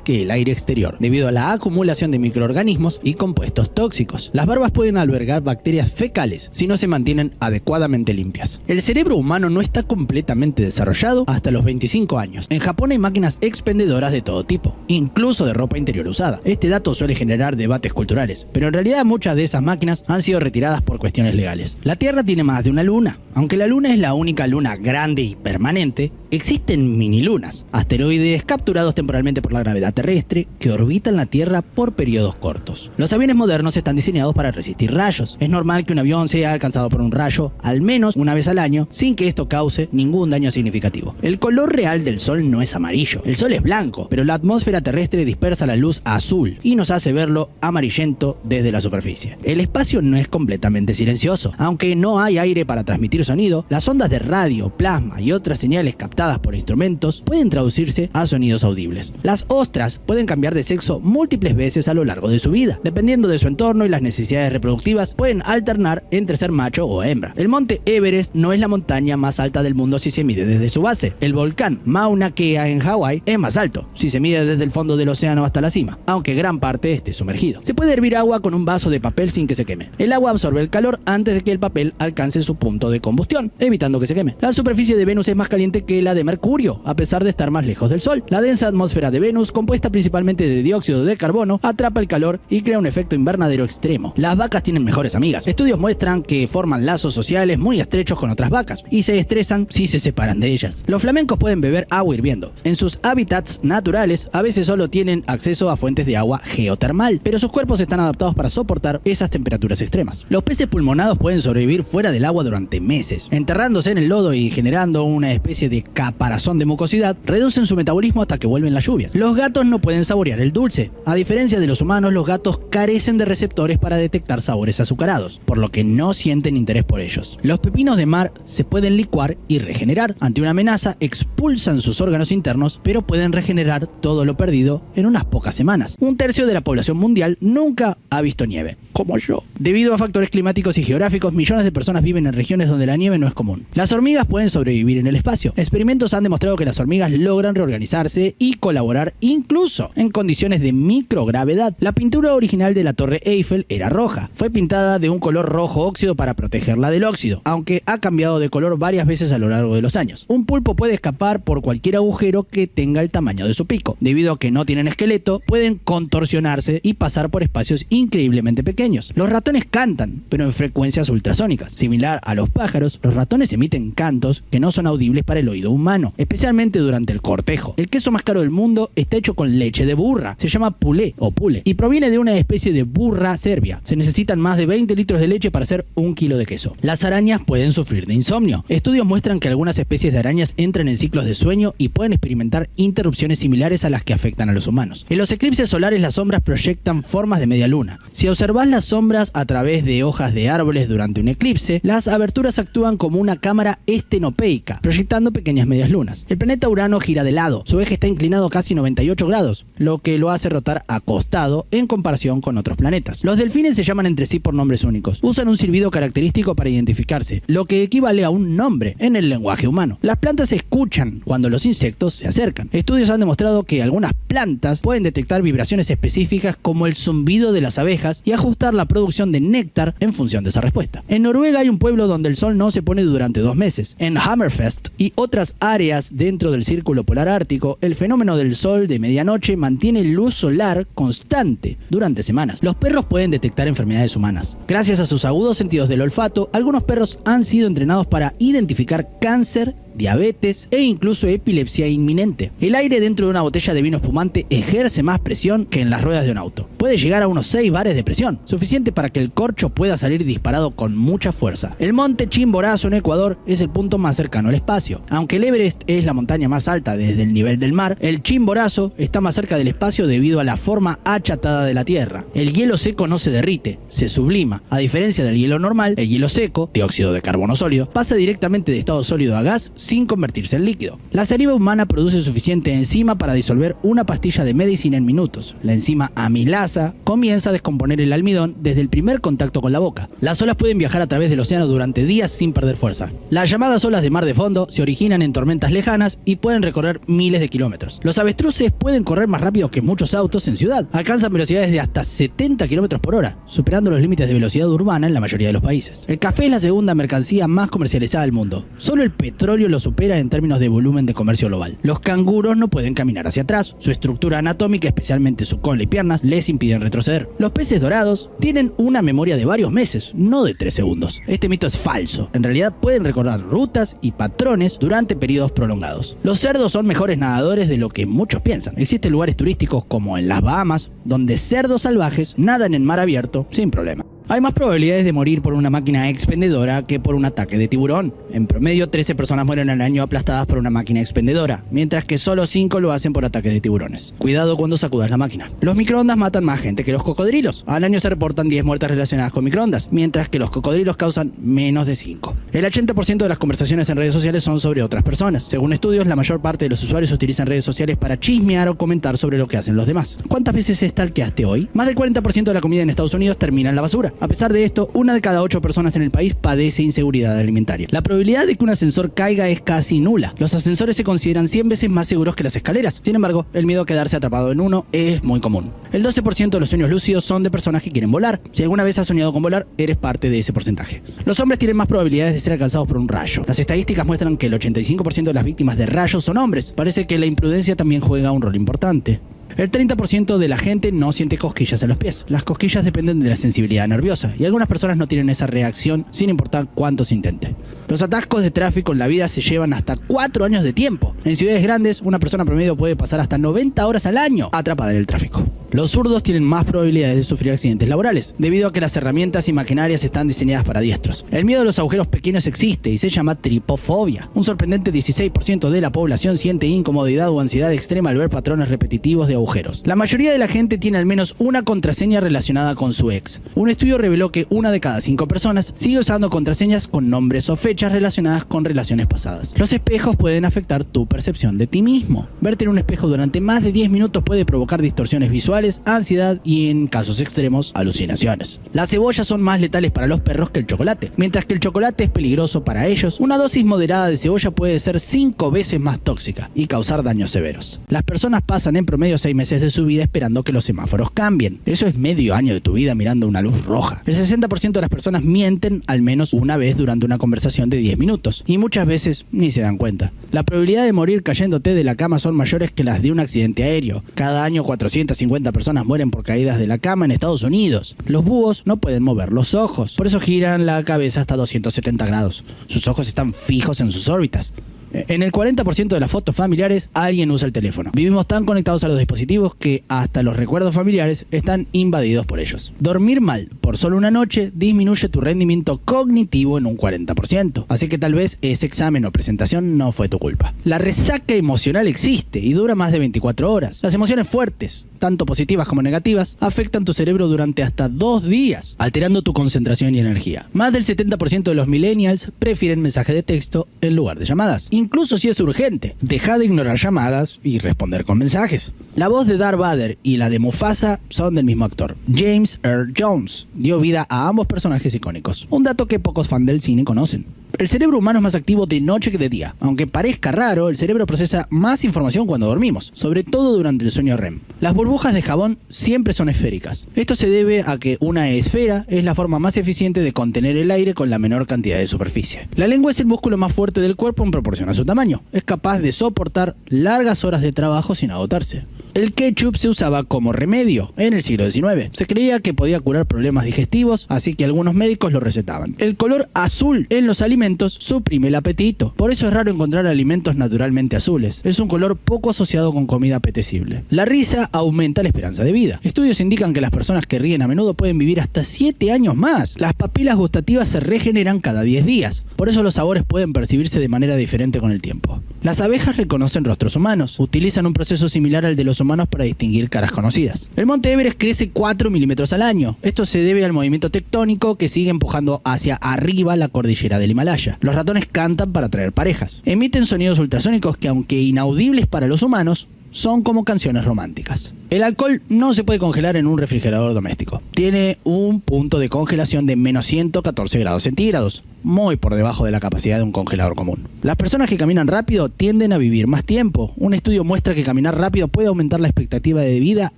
Speaker 5: que el aire exterior, debido a la acumulación de microorganismos y compuestos tóxicos. Las barbas pueden albergar bacterias fecales si no se mantienen adecuadamente limpias. El cerebro humano no está completamente desarrollado hasta los 25 años. En Japón hay máquinas expendedoras de todo tipo, incluso de ropa interior usada. Este dato suele generar debates culturales, pero en realidad muchas de esas máquinas han sido retiradas por cuestiones legales. La Tierra tiene más de una luna. Aunque la luna es la única luna grande y permanente, existen minilunas, asteroides capturados temporalmente por la gravedad terrestre que orbitan la Tierra por periodos cortos. Los aviones modernos están diseñados para resistir rayos. Es normal que un avión sea alcanzado por un rayo al menos una vez al año sin que esto cause ningún daño significativo. El color real del Sol no es amarillo. El Sol es blanco, pero la atmósfera terrestre dispersa la luz azul y nos hace verlo amarillento desde la superficie. El espacio no es completamente silencioso. Aunque no hay aire para transmitir sonido, las ondas de radio, plasma y otras señales captadas por instrumentos pueden traducirse a sonidos audibles. Las ostras pueden cambiar de sexo múltiples veces a lo largo de su vida. Dependiendo de su entorno y las necesidades reproductivas, pueden alternar entre ser macho o hembra. El monte Everest no es la montaña más alta del mundo si se mide desde su base. El volcán Mauna Kea en Hawái es más alto si se mide desde el fondo del océano hasta la cima, aunque gran parte esté sumergido. Se puede hervir agua con un vaso de papel sin que se queme. El agua absorbe el calor antes de que el papel alcance su punto de combustión, evitando que se queme. La superficie de Venus es más caliente que la de Mercurio, a pesar de estar más lejos del Sol. La densa atmósfera de Venus, compuesta principalmente de dióxido de carbono, atrapa el calor y crea un efecto invernadero extremo. Las vacas tienen mejores amigas. Estudios muestran que forman lazos sociales muy estrechos con otras vacas y se estresan si se separan de ellas. Los flamencos pueden beber agua hirviendo. En sus hábitats naturales, a veces solo tienen acceso a fuentes de agua geotermal, pero sus cuerpos están adaptados para soportar esas temperaturas extremas. Los peces pulmonados pueden sobrevivir fuera del agua durante meses. Enterrándose en el lodo y generando una especie de caparazón de mucosidad, reducen su metabolismo hasta que vuelven las lluvias. Los gatos no pueden saborear el dulce. A diferencia de los humanos, los gatos carecen de receptores para detectar sabores azucarados, por lo que no sienten interés por ellos. Los pepinos de mar se pueden licuar y regenerar. Ante una amenaza, expulsan sus órganos internos, pero pueden regenerar todo lo perdido en unas pocas semanas. Un tercio de la población mundial nunca ha visto nieve, como yo. Debido a factores climáticos y geográficos, millones de personas viven en regiones donde la nieve no es común. Las hormigas pueden sobrevivir en el espacio. Experimentos han demostrado que las hormigas logran reorganizarse y colaborar incluso en condiciones de microgravedad. La pintura original de la Torre Eiffel era roja. Fue pintada de un color rojo óxido para protegerla del óxido, aunque ha cambiado de color varias veces a lo largo de los años. Un pulpo puede escapar por cualquier agujero que tenga el tamaño de su pico. Debido a que no tienen esqueleto, pueden contorsionarse y pasar por espacios increíblemente pequeños. Los ratones cantan, pero en frecuencias ultrasónicas. Similar a los pájaros, los ratones emiten cantos que no son audibles para el oído humano, especialmente durante el cortejo. El queso más caro del mundo está hecho con leche de burra. Se llama pulé o pule y proviene de una especie de burra serbia. Se necesitan más de 20 litros de leche para hacer 1 kilo de queso. Las arañas pueden sufrir de insomnio. Estudios muestran que algunas especies de arañas entran en ciclos de sueño y pueden experimentar interrupciones similares a las que afectan a los humanos. En los eclipses solares, las sombras proyectan formas de media luna. Si observas las sombras a través de hojas de árboles durante un eclipse, las aberturas actúan como una cámara estenopeica, proyectando pequeñas medias lunas. El planeta Urano gira de lado. Su eje está inclinado casi 98 grados, lo que lo hace rotar acostado en comparación con otros planetas. Los delfines se llaman entre sí por nombres únicos. Usan un silbido característico para identificarse, lo que equivale a un nombre en el lenguaje humano. Las plantas escuchan cuando los insectos se acercan. Estudios han demostrado demostrado que algunas plantas pueden detectar vibraciones específicas como el zumbido de las abejas y ajustar la producción de néctar en función de esa respuesta. En Noruega hay un pueblo donde el sol no se pone durante 2 meses. En Hammerfest y otras áreas dentro del círculo polar ártico, el fenómeno del sol de medianoche mantiene luz solar constante durante semanas. Los perros pueden detectar enfermedades humanas. Gracias a sus agudos sentidos del olfato, algunos perros han sido entrenados para identificar cáncer, diabetes e incluso epilepsia inminente. El aire dentro de una botella de vino espumante ejerce más presión que en las ruedas de un auto. Puede llegar a unos 6 bares de presión, suficiente para que el corcho pueda salir disparado con mucha fuerza. El monte Chimborazo en Ecuador es el punto más cercano al espacio. Aunque el Everest es la montaña más alta desde el nivel del mar, el Chimborazo está más cerca del espacio debido a la forma achatada de la Tierra. El hielo seco no se derrite, se sublima. A diferencia del hielo normal, el hielo seco, dióxido de carbono sólido, pasa directamente de estado sólido a gas sin convertirse en líquido. La saliva humana produce suficiente enzima para disolver una pastilla de medicina en minutos. La enzima amilasa comienza a descomponer el almidón desde el primer contacto con la boca. Las olas pueden viajar a través del océano durante días sin perder fuerza. Las llamadas olas de mar de fondo se originan en tormentas lejanas y pueden recorrer miles de kilómetros. Los avestruces pueden correr más rápido que muchos autos en ciudad. Alcanzan velocidades de hasta 70 kilómetros por hora, superando los límites de velocidad urbana en la mayoría de los países. El café es la segunda mercancía más comercializada del mundo. Solo el petróleo lo supera en términos de volumen de comercio global. Los canguros no pueden caminar hacia atrás. Su estructura anatómica, especialmente su cola y piernas, les impiden retroceder. Los peces dorados tienen una memoria de varios meses, no de 3 segundos. Este mito es falso. En realidad pueden recordar rutas y patrones durante periodos prolongados. Los cerdos son mejores nadadores de lo que muchos piensan. Existen lugares turísticos como en las Bahamas, donde cerdos salvajes nadan en mar abierto sin problema. Hay más probabilidades de morir por una máquina expendedora que por un ataque de tiburón. En promedio, 13 personas mueren al año aplastadas por una máquina expendedora, mientras que solo 5 lo hacen por ataques de tiburones. Cuidado cuando sacudas la máquina. Los microondas matan más gente que los cocodrilos. Al año se reportan 10 muertes relacionadas con microondas, mientras que los cocodrilos causan menos de 5. El 80% de las conversaciones en redes sociales son sobre otras personas. Según estudios, la mayor parte de los usuarios utilizan redes sociales para chismear o comentar sobre lo que hacen los demás. ¿Cuántas veces stalkeaste hoy? Más del 40% de la comida en Estados Unidos termina en la basura. A pesar de esto, 1 de cada 8 personas en el país padece inseguridad alimentaria. La probabilidad de que un ascensor caiga es casi nula. Los ascensores se consideran 100 veces más seguros que las escaleras. Sin embargo, el miedo a quedarse atrapado en uno es muy común. El 12% de los sueños lúcidos son de personas que quieren volar. Si alguna vez has soñado con volar, eres parte de ese porcentaje. Los hombres tienen más probabilidades de ser alcanzados por un rayo. Las estadísticas muestran que el 85% de las víctimas de rayos son hombres. Parece que la imprudencia también juega un rol importante. El 30% de la gente no siente cosquillas en los pies. Las cosquillas dependen de la sensibilidad nerviosa y algunas personas no tienen esa reacción sin importar cuánto se intente. Los atascos de tráfico en la vida se llevan hasta 4 años de tiempo. En ciudades grandes, una persona promedio puede pasar hasta 90 horas al año atrapada en el tráfico. Los zurdos tienen más probabilidades de sufrir accidentes laborales, debido a que las herramientas y maquinarias están diseñadas para diestros. El miedo a los agujeros pequeños existe y se llama tripofobia. Un sorprendente 16% de la población siente incomodidad o ansiedad extrema al ver patrones repetitivos de agujeros. La mayoría de la gente tiene al menos una contraseña relacionada con su ex. Un estudio reveló que 1 de cada 5 personas sigue usando contraseñas con nombres o fechas relacionadas con relaciones pasadas. Los espejos pueden afectar tu percepción de ti mismo. Verte en un espejo durante más de 10 minutos puede provocar distorsiones visuales, ansiedad y, en casos extremos, alucinaciones. Las cebollas son más letales para los perros que el chocolate. Mientras que el chocolate es peligroso para ellos, una dosis moderada de cebolla puede ser 5 veces más tóxica y causar daños severos. Las personas pasan en promedio 6 meses de su vida esperando que los semáforos cambien. Eso es medio año de tu vida mirando una luz roja. El 60% de las personas mienten al menos una vez durante una conversación de 10 minutos y muchas veces ni se dan cuenta. La probabilidad de morir cayéndote de la cama son mayores que las de un accidente aéreo. Cada año 450 personas mueren por caídas de la cama en Estados Unidos. Los búhos no pueden mover los ojos, por eso giran la cabeza hasta 270 grados. Sus ojos están fijos en sus órbitas. En el 40% de las fotos familiares, alguien usa el teléfono. Vivimos tan conectados a los dispositivos que hasta los recuerdos familiares están invadidos por ellos. Dormir mal por solo una noche disminuye tu rendimiento cognitivo en un 40%. Así que tal vez ese examen o presentación no fue tu culpa. La resaca emocional existe y dura más de 24 horas. Las emociones fuertes, tanto positivas como negativas, afectan tu cerebro durante hasta 2 días, alterando tu concentración y energía. Más del 70% de los millennials prefieren mensajes de texto en lugar de llamadas. Incluso si es urgente, deja de ignorar llamadas y responder con mensajes. La voz de Darth Vader y la de Mufasa son del mismo actor. James Earl Jones dio vida a ambos personajes icónicos. Un dato que pocos fans del cine conocen. El cerebro humano es más activo de noche que de día. Aunque parezca raro, el cerebro procesa más información cuando dormimos, sobre todo durante el sueño REM. Las burbujas de jabón siempre son esféricas. Esto se debe a que una esfera es la forma más eficiente de contener el aire con la menor cantidad de superficie. La lengua es el músculo más fuerte del cuerpo en proporción a su tamaño. Es capaz de soportar largas horas de trabajo sin agotarse. El ketchup se usaba como remedio en el siglo XIX. Se creía que podía curar problemas digestivos, así que algunos médicos lo recetaban. El color azul en los alimentos suprime el apetito. Por eso es raro encontrar alimentos naturalmente azules. Es un color poco asociado con comida apetecible. La risa aumenta la esperanza de vida. Estudios indican que las personas que ríen a menudo pueden vivir hasta 7 años más. Las papilas gustativas se regeneran cada 10 días. Por eso los sabores pueden percibirse de manera diferente con el tiempo. Las abejas reconocen rostros humanos. Utilizan un proceso similar al de los humanos para distinguir caras conocidas. El monte Everest crece 4 milímetros al año. Esto se debe al movimiento tectónico que sigue empujando hacia arriba la cordillera del Himalaya. Los ratones cantan para atraer parejas. Emiten sonidos ultrasónicos que, aunque inaudibles para los humanos, son como canciones románticas. El alcohol no se puede congelar en un refrigerador doméstico. Tiene un punto de congelación de menos 114 grados centígrados, muy por debajo de la capacidad de un congelador común. Las personas que caminan rápido tienden a vivir más tiempo. Un estudio muestra que caminar rápido puede aumentar la expectativa de vida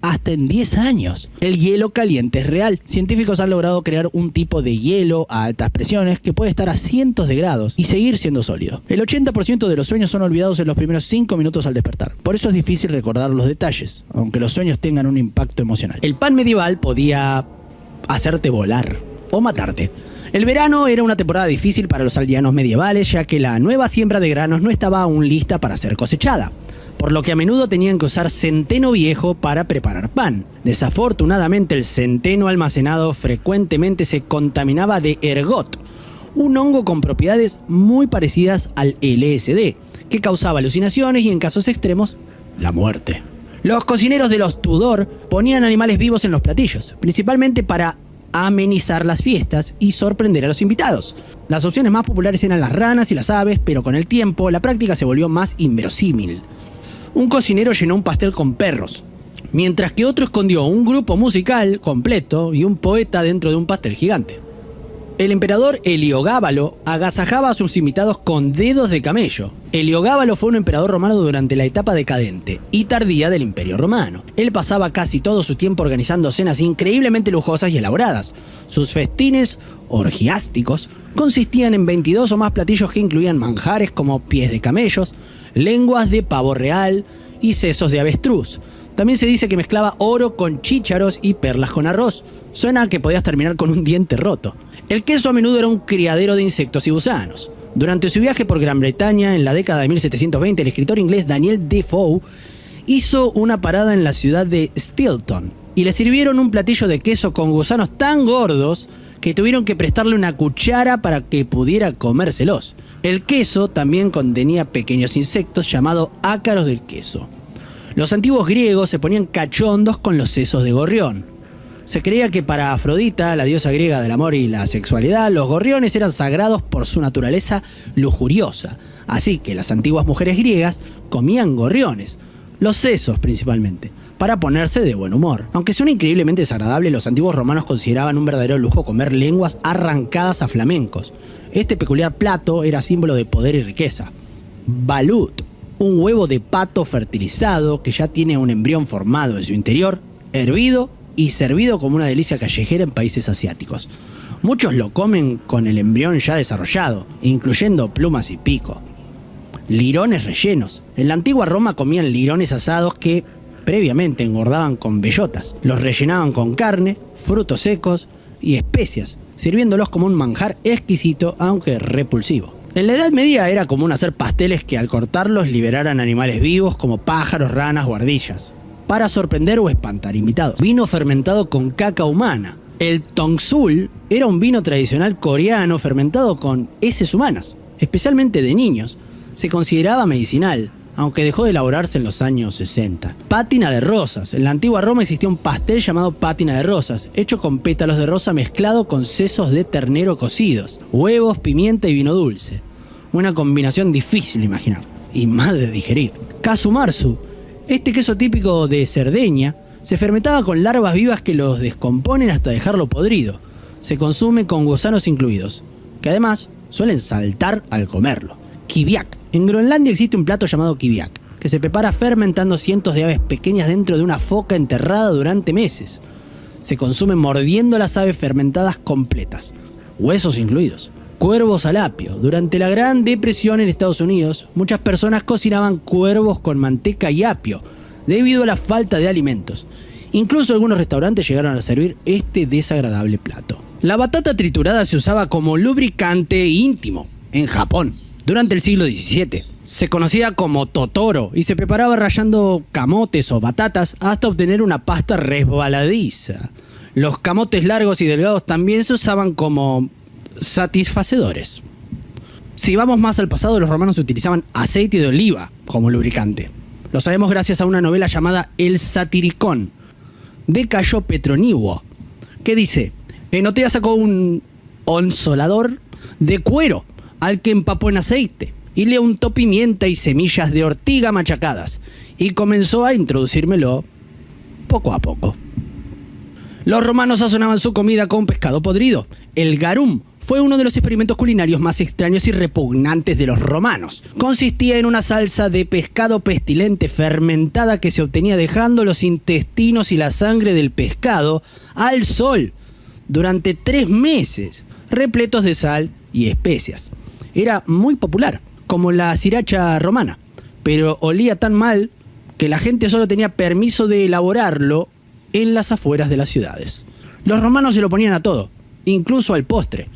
Speaker 5: hasta en 10 años. El hielo caliente es real. Científicos han logrado crear un tipo de hielo a altas presiones que puede estar a cientos de grados y seguir siendo sólido. El 80% de los sueños son olvidados en los primeros 5 minutos al despertar. Por eso es difícil recordar los detalles, aunque los sueños tengan un impacto emocional. El pan medieval podía hacerte volar o matarte. El verano era una temporada difícil para los aldeanos medievales, ya que la nueva siembra de granos no estaba aún lista para ser cosechada, por lo que a menudo tenían que usar centeno viejo para preparar pan. Desafortunadamente, el centeno almacenado frecuentemente se contaminaba de ergot, un hongo con propiedades muy parecidas al LSD, que causaba alucinaciones y, en casos extremos, la muerte. Los cocineros de los Tudor ponían animales vivos en los platillos, principalmente para amenizar las fiestas y sorprender a los invitados. Las opciones más populares eran las ranas y las aves, pero con el tiempo la práctica se volvió más inverosímil. Un cocinero llenó un pastel con perros, mientras que otro escondió un grupo musical completo y un poeta dentro de un pastel gigante. El emperador Heliogábalo agasajaba a sus invitados con dedos de camello. Heliogábalo fue un emperador romano durante la etapa decadente y tardía del Imperio Romano. Él pasaba casi todo su tiempo organizando cenas increíblemente lujosas y elaboradas. Sus festines orgiásticos consistían en 22 o más platillos que incluían manjares como pies de camellos, lenguas de pavo real y sesos de avestruz. También se dice que mezclaba oro con chícharos y perlas con arroz. Suena a que podías terminar con un diente roto. El queso a menudo era un criadero de insectos y gusanos. Durante su viaje por Gran Bretaña en la década de 1720, el escritor inglés Daniel Defoe hizo una parada en la ciudad de Stilton y le sirvieron un platillo de queso con gusanos tan gordos que tuvieron que prestarle una cuchara para que pudiera comérselos. El queso también contenía pequeños insectos llamados ácaros del queso. Los antiguos griegos se ponían cachondos con los sesos de gorrión. Se creía que para Afrodita, la diosa griega del amor y la sexualidad, los gorriones eran sagrados por su naturaleza lujuriosa. Así que las antiguas mujeres griegas comían gorriones, los sesos principalmente, para ponerse de buen humor. Aunque suena increíblemente desagradable, los antiguos romanos consideraban un verdadero lujo comer lenguas arrancadas a flamencos. Este peculiar plato era símbolo de poder y riqueza. Balut, un huevo de pato fertilizado que ya tiene un embrión formado en su interior, hervido y servido como una delicia callejera en países asiáticos. Muchos lo comen con el embrión ya desarrollado, incluyendo plumas y pico. Lirones rellenos. En la antigua Roma comían lirones asados que previamente engordaban con bellotas. Los rellenaban con carne, frutos secos y especias, sirviéndolos como un manjar exquisito, aunque repulsivo. En la Edad Media era común hacer pasteles que al cortarlos liberaran animales vivos como pájaros, ranas o ardillas, para sorprender o espantar invitados. Vino fermentado con caca humana. El tongsul era un vino tradicional coreano fermentado con heces humanas, especialmente de niños. Se consideraba medicinal, aunque dejó de elaborarse en los años 60. Pátina de rosas. En la antigua Roma existía un pastel llamado pátina de rosas, hecho con pétalos de rosa mezclado con sesos de ternero cocidos, huevos, pimienta y vino dulce. Una combinación difícil de imaginar y más de digerir. Kasumarzu Este queso típico de Cerdeña se fermentaba con larvas vivas que los descomponen hasta dejarlo podrido. Se consume con gusanos incluidos, que además suelen saltar al comerlo. Kiviak. En Groenlandia existe un plato llamado kiviak, que se prepara fermentando cientos de aves pequeñas dentro de una foca enterrada durante meses. Se consume mordiendo las aves fermentadas completas, huesos incluidos. Cuervos al apio. Durante la Gran Depresión en Estados Unidos, muchas personas cocinaban cuervos con manteca y apio, debido a la falta de alimentos. Incluso algunos restaurantes llegaron a servir este desagradable plato. La batata triturada se usaba como lubricante íntimo en Japón durante el siglo XVII. Se conocía como totoro y se preparaba rallando camotes o batatas hasta obtener una pasta resbaladiza. Los camotes largos y delgados también se usaban como satisfacedores. Si vamos más al pasado, los romanos utilizaban aceite de oliva como lubricante. Lo sabemos gracias a una novela llamada El Satiricón, de Cayo Petroniuo, que dice: Enotea sacó un onsolador de cuero al que empapó en aceite y le untó pimienta y semillas de ortiga machacadas y comenzó a introducírmelo poco a poco. Los romanos sazonaban su comida con pescado podrido. El garum fue uno de los experimentos culinarios más extraños y repugnantes de los romanos. Consistía en una salsa de pescado pestilente fermentada que se obtenía dejando los intestinos y la sangre del pescado al sol durante 3 meses, repletos de sal y especias. Era muy popular, como la sriracha romana, pero olía tan mal que la gente solo tenía permiso de elaborarlo en las afueras de las ciudades. Los romanos se lo ponían a todo, incluso al postre.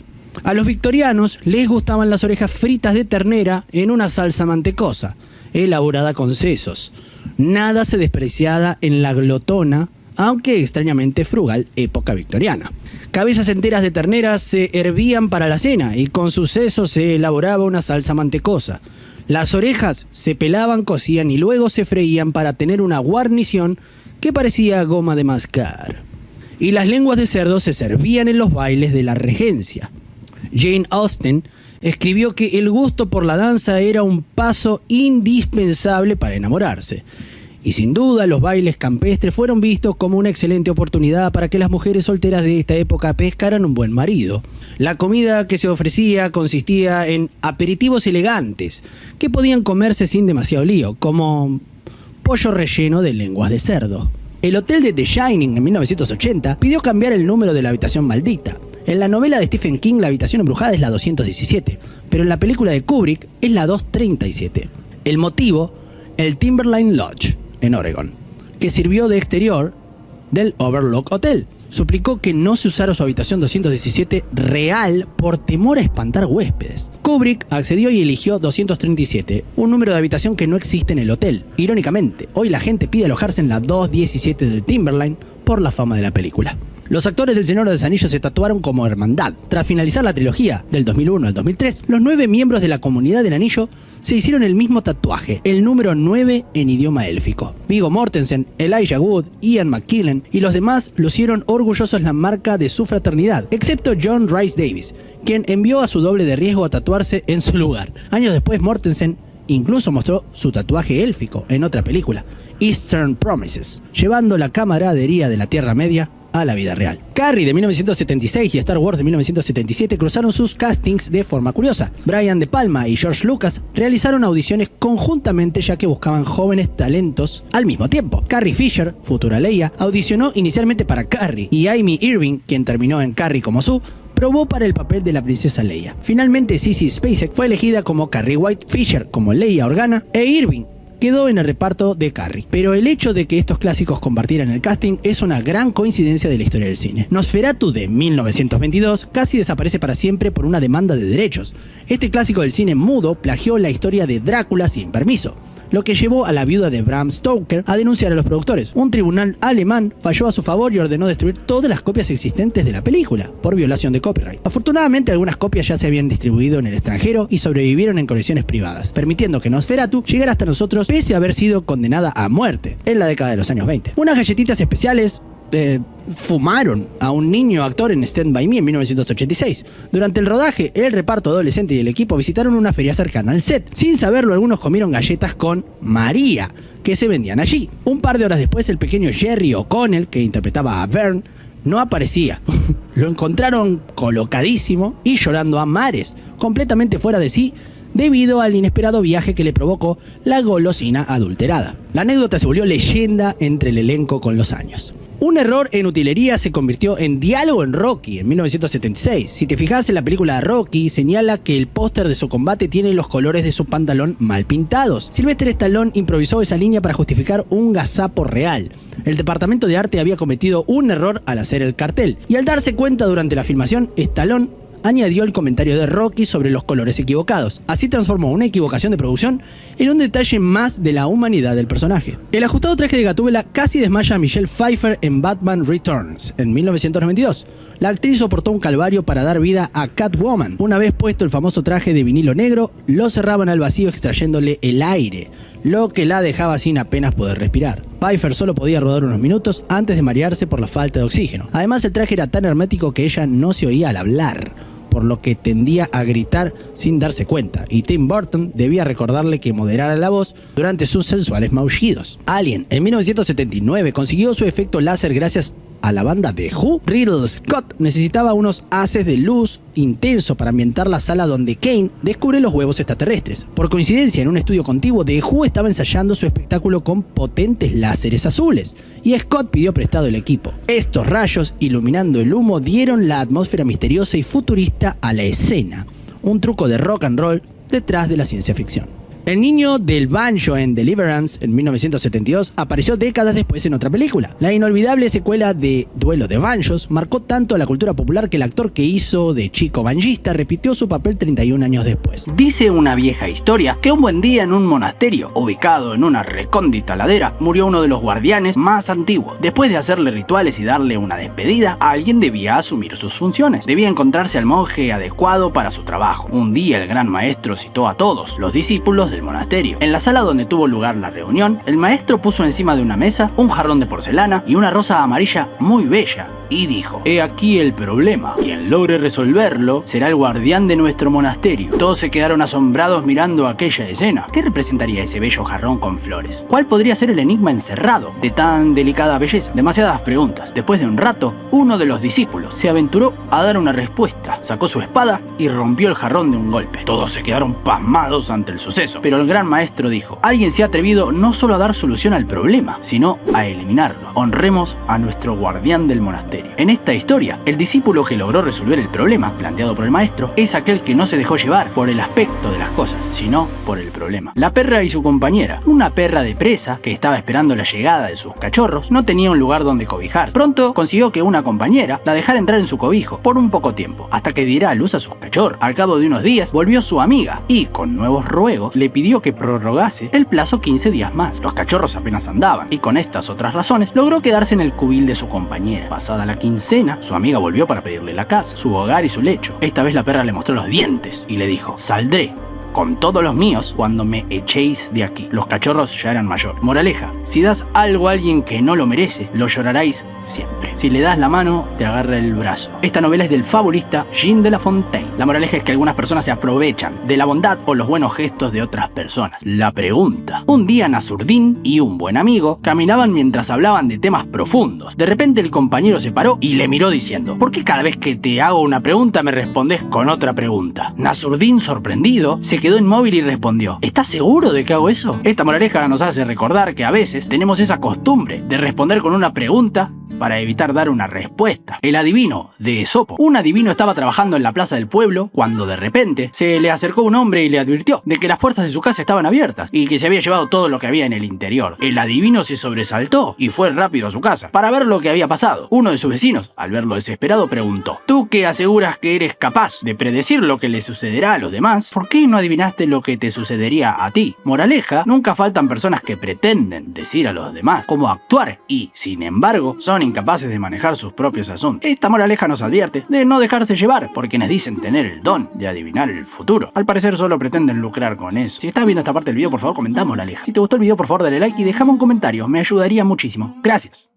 Speaker 5: A los victorianos les gustaban las orejas fritas de ternera en una salsa mantecosa, elaborada con sesos. Nada se despreciaba en la glotona, aunque extrañamente frugal, época victoriana. Cabezas enteras de ternera se hervían para la cena y con sus sesos se elaboraba una salsa mantecosa. Las orejas se pelaban, cocían y luego se freían para tener una guarnición que parecía goma de mascar. Y las lenguas de cerdo se servían en los bailes de la regencia. Jane Austen escribió que el gusto por la danza era un paso indispensable para enamorarse. Y sin duda los bailes campestres fueron vistos como una excelente oportunidad para que las mujeres solteras de esta época pescaran un buen marido. La comida que se ofrecía consistía en aperitivos elegantes que podían comerse sin demasiado lío, como pollo relleno de lenguas de cerdo. El hotel de The Shining en 1980 pidió cambiar el número de la habitación maldita. En la novela de Stephen King la habitación embrujada es la 217, pero en la película de Kubrick es la 237. El motivo, el Timberline Lodge en Oregon, que sirvió de exterior del Overlook Hotel. Suplicó que no se usara su habitación 217 real por temor a espantar huéspedes. Kubrick accedió y eligió 237, un número de habitación que no existe en el hotel. Irónicamente, hoy la gente pide alojarse en la 217 del Timberline por la fama de la película. Los actores del Señor de los Anillos se tatuaron como hermandad. Tras finalizar la trilogía del 2001 al 2003, los 9 miembros de la Comunidad del Anillo se hicieron el mismo tatuaje, el número 9 en idioma élfico. Viggo Mortensen, Elijah Wood, Ian McKellen y los demás lucieron orgullosos la marca de su fraternidad, excepto John Rhys Davies, quien envió a su doble de riesgo a tatuarse en su lugar. Años después, Mortensen incluso mostró su tatuaje élfico en otra película, Eastern Promises, llevando la camaradería de la Tierra Media a la vida real. Carrie de 1976 y Star Wars de 1977 cruzaron sus castings de forma curiosa. Brian De Palma y George Lucas realizaron audiciones conjuntamente ya que buscaban jóvenes talentos al mismo tiempo. Carrie Fisher, futura Leia, audicionó inicialmente para Carrie y Amy Irving, quien terminó en Carrie como Sue, probó para el papel de la princesa Leia. Finalmente Sissy Spacek fue elegida como Carrie White, Fisher como Leia Organa e Irving quedó en el reparto de Carrie. Pero el hecho de que estos clásicos compartieran el casting es una gran coincidencia de la historia del cine. Nosferatu de 1922 casi desaparece para siempre por una demanda de derechos. Este clásico del cine mudo plagió la historia de Drácula sin permiso, lo que llevó a la viuda de Bram Stoker a denunciar a los productores. Un tribunal alemán falló a su favor y ordenó destruir todas las copias existentes de la película por violación de copyright. Afortunadamente, algunas copias ya se habían distribuido en el extranjero y sobrevivieron en colecciones privadas, permitiendo que Nosferatu llegara hasta nosotros pese a haber sido condenada a muerte en la década de los años 20. Unas galletitas especiales fumaron a un niño actor en Stand By Me en 1986. Durante el rodaje, el reparto adolescente y el equipo visitaron una feria cercana al set. Sin saberlo, algunos comieron galletas con María, que se vendían allí. Un par de horas después, el pequeño Jerry O'Connell, que interpretaba a Vern, no aparecía. Lo encontraron colocadísimo y llorando a mares, completamente fuera de sí, debido al inesperado viaje que le provocó la golosina adulterada. La anécdota se volvió leyenda entre el elenco con los años. Un error en utilería se convirtió en diálogo en Rocky en 1976. Si te fijas en la película Rocky, señala que el póster de su combate tiene los colores de su pantalón mal pintados. Sylvester Stallone improvisó esa línea para justificar un gazapo real. El departamento de arte había cometido un error al hacer el cartel, y al darse cuenta durante la filmación, Stallone añadió el comentario de Rocky sobre los colores equivocados. Así transformó una equivocación de producción en un detalle más de la humanidad del personaje. El ajustado traje de Gatúbela casi desmaya a Michelle Pfeiffer en Batman Returns en 1992. La actriz soportó un calvario para dar vida a Catwoman. Una vez puesto el famoso traje de vinilo negro, lo cerraban al vacío extrayéndole el aire, lo que la dejaba sin apenas poder respirar. Pfeiffer solo podía rodar unos minutos antes de marearse por la falta de oxígeno. Además, el traje era tan hermético que ella no se oía al hablar, por lo que tendía a gritar sin darse cuenta, y Tim Burton debía recordarle que moderara la voz durante sus sensuales maullidos. Alien, en 1979, consiguió su efecto láser gracias a la banda de Who. Ridley Scott necesitaba unos haces de luz intenso para ambientar la sala donde Kane descubre los huevos extraterrestres. Por coincidencia, en un estudio contiguo, The Who estaba ensayando su espectáculo con potentes láseres azules, y Scott pidió prestado el equipo. Estos rayos, iluminando el humo, dieron la atmósfera misteriosa y futurista a la escena, un truco de rock and roll detrás de la ciencia ficción. El niño del banjo en Deliverance en 1972 apareció décadas después en otra película. La inolvidable secuela de Duelo de Banjos marcó tanto a la cultura popular que el actor que hizo de chico banjista repitió su papel 31 años después.
Speaker 2: Dice una vieja historia que un buen día en un monasterio, ubicado en una recóndita ladera, murió uno de los guardianes más antiguos. Después de hacerle rituales y darle una despedida, alguien debía asumir sus funciones. Debía encontrarse al monje adecuado para su trabajo. Un día el gran maestro citó a todos los discípulos del monasterio. En la sala donde tuvo lugar la reunión, el maestro puso encima de una mesa un jarrón de porcelana y una rosa amarilla muy bella, y dijo: he aquí el problema. Quien logre resolverlo será el guardián de nuestro monasterio. Todos se quedaron asombrados mirando aquella escena. ¿Qué representaría ese bello jarrón con flores? ¿Cuál podría ser el enigma encerrado de tan delicada belleza? Demasiadas preguntas. Después de un rato, uno de los discípulos se aventuró a dar una respuesta. Sacó su espada y rompió el jarrón de un golpe. Todos se quedaron pasmados ante el suceso, pero el gran maestro dijo: alguien se ha atrevido no solo a dar solución al problema, sino a eliminarlo. Honremos a nuestro guardián del monasterio. En esta historia, el discípulo que logró resolver el problema planteado por el maestro es aquel que no se dejó llevar por el aspecto de las cosas, sino por el problema. La perra y su compañera, una perra de presa que estaba esperando la llegada de sus cachorros, no tenía un lugar donde cobijarse. Pronto consiguió que una compañera la dejara entrar en su cobijo por un poco tiempo, hasta que diera a luz a sus cachorros. Al cabo de unos días, volvió su amiga y, con nuevos ruegos, le pidió que prorrogase el plazo 15 días más. Los cachorros apenas andaban, y con estas otras razones logró quedarse en el cubil de su compañera. Pasada la quincena, su amiga volvió para pedirle la casa, su hogar y su lecho. Esta vez la perra le mostró los dientes y le dijo: saldré con todos los míos cuando me echéis de aquí. Los cachorros ya eran mayores. Moraleja: si das algo a alguien que no lo merece, lo lloraréis siempre. Si le das la mano, te agarra el brazo. Esta novela es del fabulista Jean de La Fontaine. La moraleja es que algunas personas se aprovechan de la bondad o los buenos gestos de otras personas. La pregunta: un día Nasruddin y un buen amigo caminaban mientras hablaban de temas profundos. De repente el compañero se paró y le miró diciendo: ¿por qué cada vez que te hago una pregunta me respondes con otra pregunta? Nasruddin, sorprendido, se quedó inmóvil y respondió: ¿estás seguro de que hago eso? Esta moraleja nos hace recordar que a veces tenemos esa costumbre de responder con una pregunta para evitar dar una respuesta. El adivino de Esopo. Un adivino estaba trabajando en la plaza del pueblo cuando de repente se le acercó un hombre y le advirtió de que las puertas de su casa estaban abiertas y que se había llevado todo lo que había en el interior. El adivino se sobresaltó y fue rápido a su casa para ver lo que había pasado. Uno de sus vecinos, al verlo desesperado, preguntó: ¿tú que aseguras que eres capaz de predecir lo que le sucederá a los demás, por qué no adivinaste lo que te sucedería a ti? Moraleja: nunca faltan personas que pretenden decir a los demás cómo actuar y, sin embargo, son incapaces de manejar sus propios asuntos. Esta moraleja nos advierte de no dejarse llevar por quienes dicen tener el don de adivinar el futuro. Al parecer solo pretenden lucrar con eso. Si estás viendo esta parte del video, por favor comenta moraleja. Si te gustó el video, por favor dale like y déjame un comentario, me ayudaría muchísimo. Gracias.